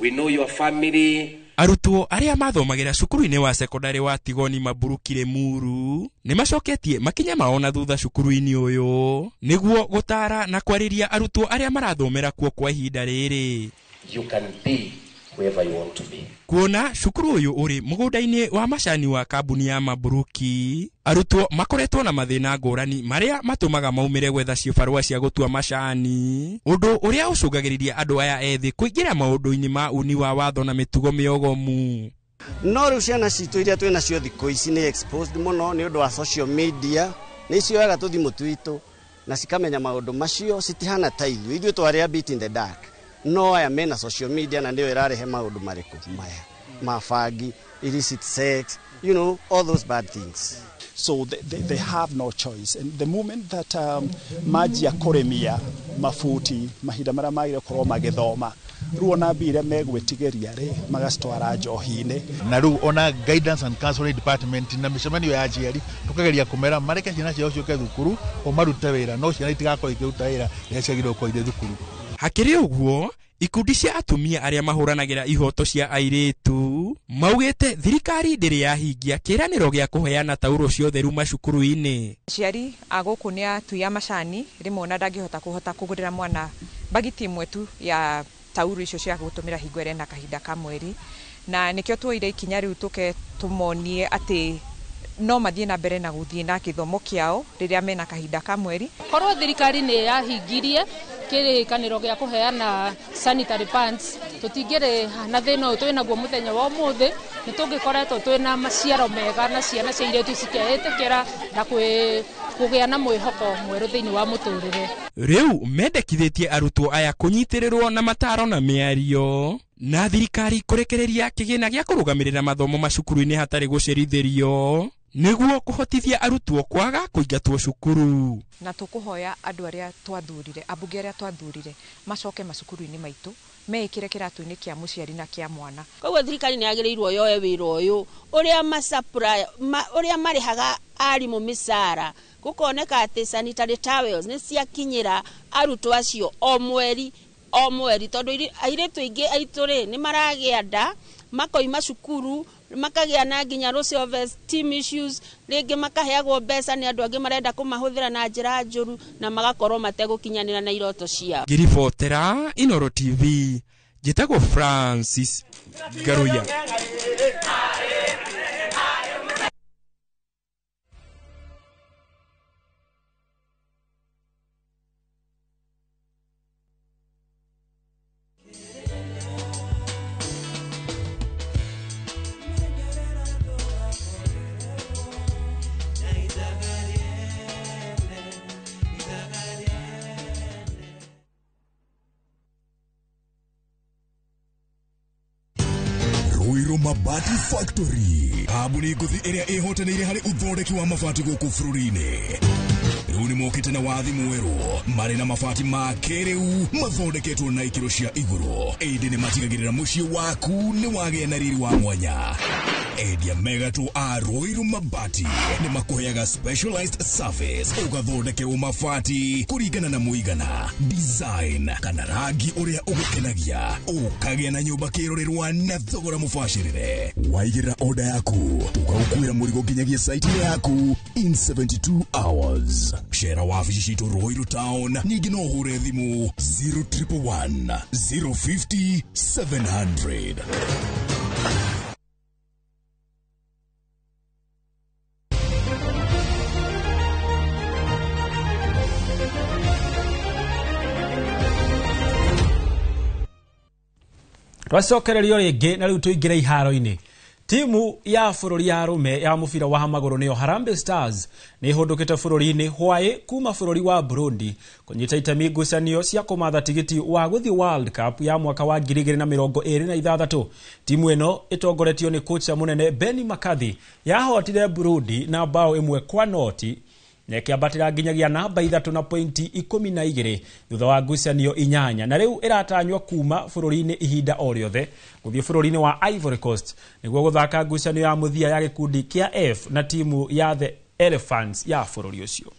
Speaker 27: We know your family. Arutwo arĩa mathomagĩra cukuru-inĩ wa sekondari wa Tigoni Maburuki Limuru nĩ macoketie makinya mao na thutha cukuru-inĩ ũyũ nĩguo gũtara na kwarĩria arutwo arĩa marathomera kuo kwa ihinda rĩrĩ. You can be
Speaker 2: wherever you want to be.
Speaker 27: Kuona cukuru uyu uri mugunda-ini wa macani wa kambuni ya Maburuki, arutwo makoretwo na mathina ngurani maria matumaga maumire gwetha cibarua cia gutua macani, undu uria ucungagiriria andu aya ethi kuingira maundu-ini ma uni wa watho na mitugo miogomu.
Speaker 17: No riu ciana citu iria twina cio thikũ ici ni exposed muno ni undu wa social media, ni cioyaga tuthimu twitu na cikamenya maundu macio citihana ta ithuĩ twari a bit in the dark. No aya mena social media na ndio irarehe maundu mariku maya mafagi, illicit sex, you know, all those bad things.
Speaker 18: So they have no choice. And the moment that maji ya kuremia mafuti mahinda maria magire korwo magithoma ruona bire megwetigeria ri magastwara njohi-ini
Speaker 19: na ru ona guidance and counseling department na micemanio ya aciari tukageria kumera mareke ciana ciao cioke thukuru o marute wira no ciana itigakorwo ikiruta wira rĩrĩa ciagĩrĩirwo gũkorwo irĩ thukuru.
Speaker 27: Hakiri uguo ikundi cia atumia aria mahuranagira ihoto cia airitu maugite thirikari ndiri yahingia kiraniro gia kuheana tauro cia utheru macukuru-ini.
Speaker 20: Ciari aguku ni atuia macani rimwe ona ndangihota kugurira mwana bagiti imwe tu ya tauro icio cia gutumira hingo ere na kahinda ka mweri, na nikio tuoire ikinya riu tuke tumonie ati no mathie na mbere na guthie na kithomo kiao riria mena kahinda ka mweri.
Speaker 21: Korwo thirikari ni yahingirie kirikaniro gia kuheana sanitary pads tutingire na thina uyu twinaguo muthenya wa umuthi ni tungikoretwo twina maciaro mega na ciana cia iretu cikeetikira na kugia na mwihoko mweru thiini wa muturire.
Speaker 27: Riu mendekithitie arutwo aya kunyitirirwo na mataro na miario na thirikari kurekereria kigina gia kurugamirira mathomo macukuru-ini hatari gucerithirio niguo kuhotithia arutwo kwaga kuingatwo cukuru.
Speaker 20: Na tukuhoya andu aria twathurire abunge aria twathurire macoke macukuru-ini maitu meikire kiratu-ini kia muciari na kia mwana.
Speaker 22: Koguo thirikari ni yagirirwo yoe wira uyu uria masupplier uria marihaga arimu misara gukoneka ati sanitary towels ni ciakinyira arutwo acio o mweri tondu airetu ingi aituri ni maragia nda makoima cukuru makagia na nginya self-esteem issues ringi makaheagwo mbeca ni andu angi marenda kumahuthira na njira njuru na magakorwo mategukinyanira na iroto ciao.
Speaker 27: Ngiribotera Inooro TV njitagwo Francis Garuya.
Speaker 24: Mabati Factory kambuni nguthi iria ihotanire hari uthondeki wa mabati guku bururi-ini. Riu ni mokite na wathi mweru mari na mabati ma kiriu mathondeketwo na ikiro cia iguru. Indi ni matigagirira mucii waku ni wagia na riri wa mwanya. Endia megato a Roiro Mabati ni makuheaga specialized service ugathondekerwo mabati kuringana na muigana, design kana rangi uria ugukenagia, ukagia na nyumba kirorerwa na thogora mubashirire. Waigirira order yaku ukaukuira murigo nginyagia site yaku in 72 hours. Share wabici citu Roiro Town ningi no hure thimu 0111 050 700.
Speaker 1: Twacokererio ringi na riu tuingire iharo-ini. Timu ya bururi ya arume ya mubira wa maguru niyo Harambee Stars ni ihundukite bururi-ini hwai kuma bururi wa Burundi kunyita itemi ngucanio cia kumatha tigiti wa guthi World Cup ya mwaka wa 2026. Timu ino itongoretio ni kocha munene Benni McCarthy yahotire Burundi na bao 1-0 na kiambatira nginyagia namba 3 na pointi 12 thutha wa ngucanio 8 na riu iratanywa kuma bururi-ini ihinda o riothe guthie bururi-ini wa Ivory Coast niguo guthaka ngucanio ya muthia ya gikundi kia F na timu ya the Elephants ya bururi ucio.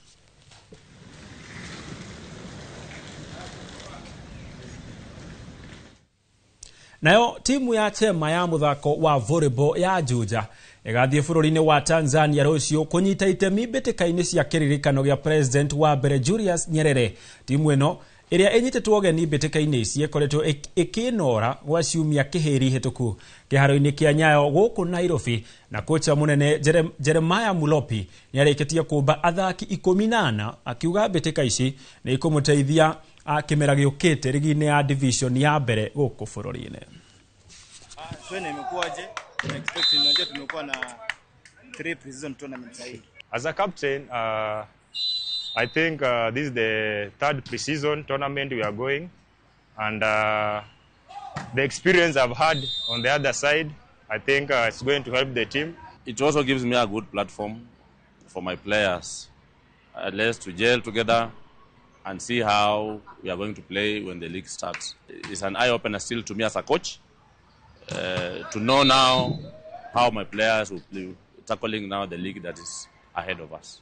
Speaker 1: Nayo timu ya Chema ya muthako wa volleyball ya Juja igathie bururi-ini wa Tanzania rucio kunyita itemi mbitikaini cia kiririkano gia president wa mbere Julius Nyerere. Timu ino iria inyitetwo geni mbĩtĩka-inĩ ici ĩkoretwo ĩkĩnora gwa ciumia kĩhĩri hĩtũku kĩharo-inĩ kĩa Nyayo gũkũ Nairobi, na kocha munene Jeremiah Mulopi nĩ arĩkĩtie kũmba athaki 14 akiuga mbĩtĩka ici nĩ ikũmũteithia kĩmera gĩũkĩte ligi-inĩ ya division ya mbere gũkũ bũrũri-inĩ.
Speaker 2: Swene imekuwaje? Expecting unajua tumekuwa na 3 pre-season tournaments hii.
Speaker 3: As a captain, I think this is the 3rd pre-season tournament we are going, and the experience I've had on the other side, I think it's going to help the team.
Speaker 4: It also gives me a good platform for my players, at least to gel together and see how we are going to play when the league starts. It's an eye-opener still to me as a coach, to know now how my players will play, tackling now the league that is ahead of us.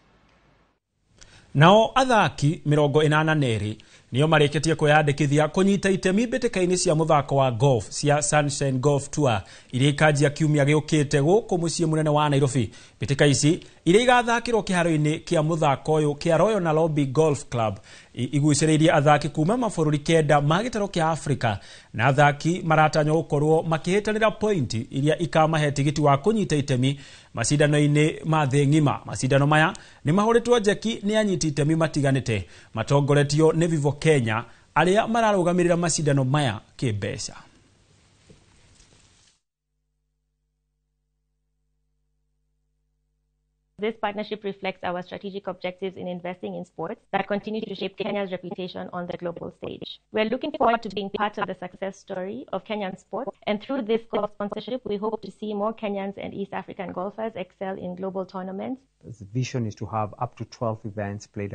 Speaker 1: Nao athaki 82 nio marĩkĩtie kwĩyandĩkithia kũnyita itemi mbĩtĩka-inĩ cia mũthako wa golf cia Sunshine Golf Tour iria ikanjia kiumia gĩũkĩte gũkũ mũciĩ mũnene wa Nairobi. Mbĩtĩka ici iria igathakĩrwo kĩharo-inĩ kĩa mũthako ũyũ kĩa Royal Nairobi Golf Club igucĩrĩirie athaki kuma mabũrũri 9 ma gĩtarũ kĩa Afrika, na athaki maratanywo gũkorwo makĩhĩtanĩra pointi iria ikamahe tigiti wa kũnyita itemi macindano-inĩ ma thĩ ng'ima. Macindano maya nĩ mahũrĩtwo njeki nĩ anyiti itemi matiganĩte matongoretio nĩ Vivo Kenya arĩa mararũgamĩrĩra macindano maya kĩmbeca.
Speaker 8: This partnership reflects our strategic objectives in investing in sports that continue to shape Kenya's reputation on the global stage. We are looking forward to being part of the success story of Kenyan sports, and through this golf sponsorship, we hope to see more Kenyans and East African golfers excel in global tournaments.
Speaker 23: The vision is to have up to 12 events played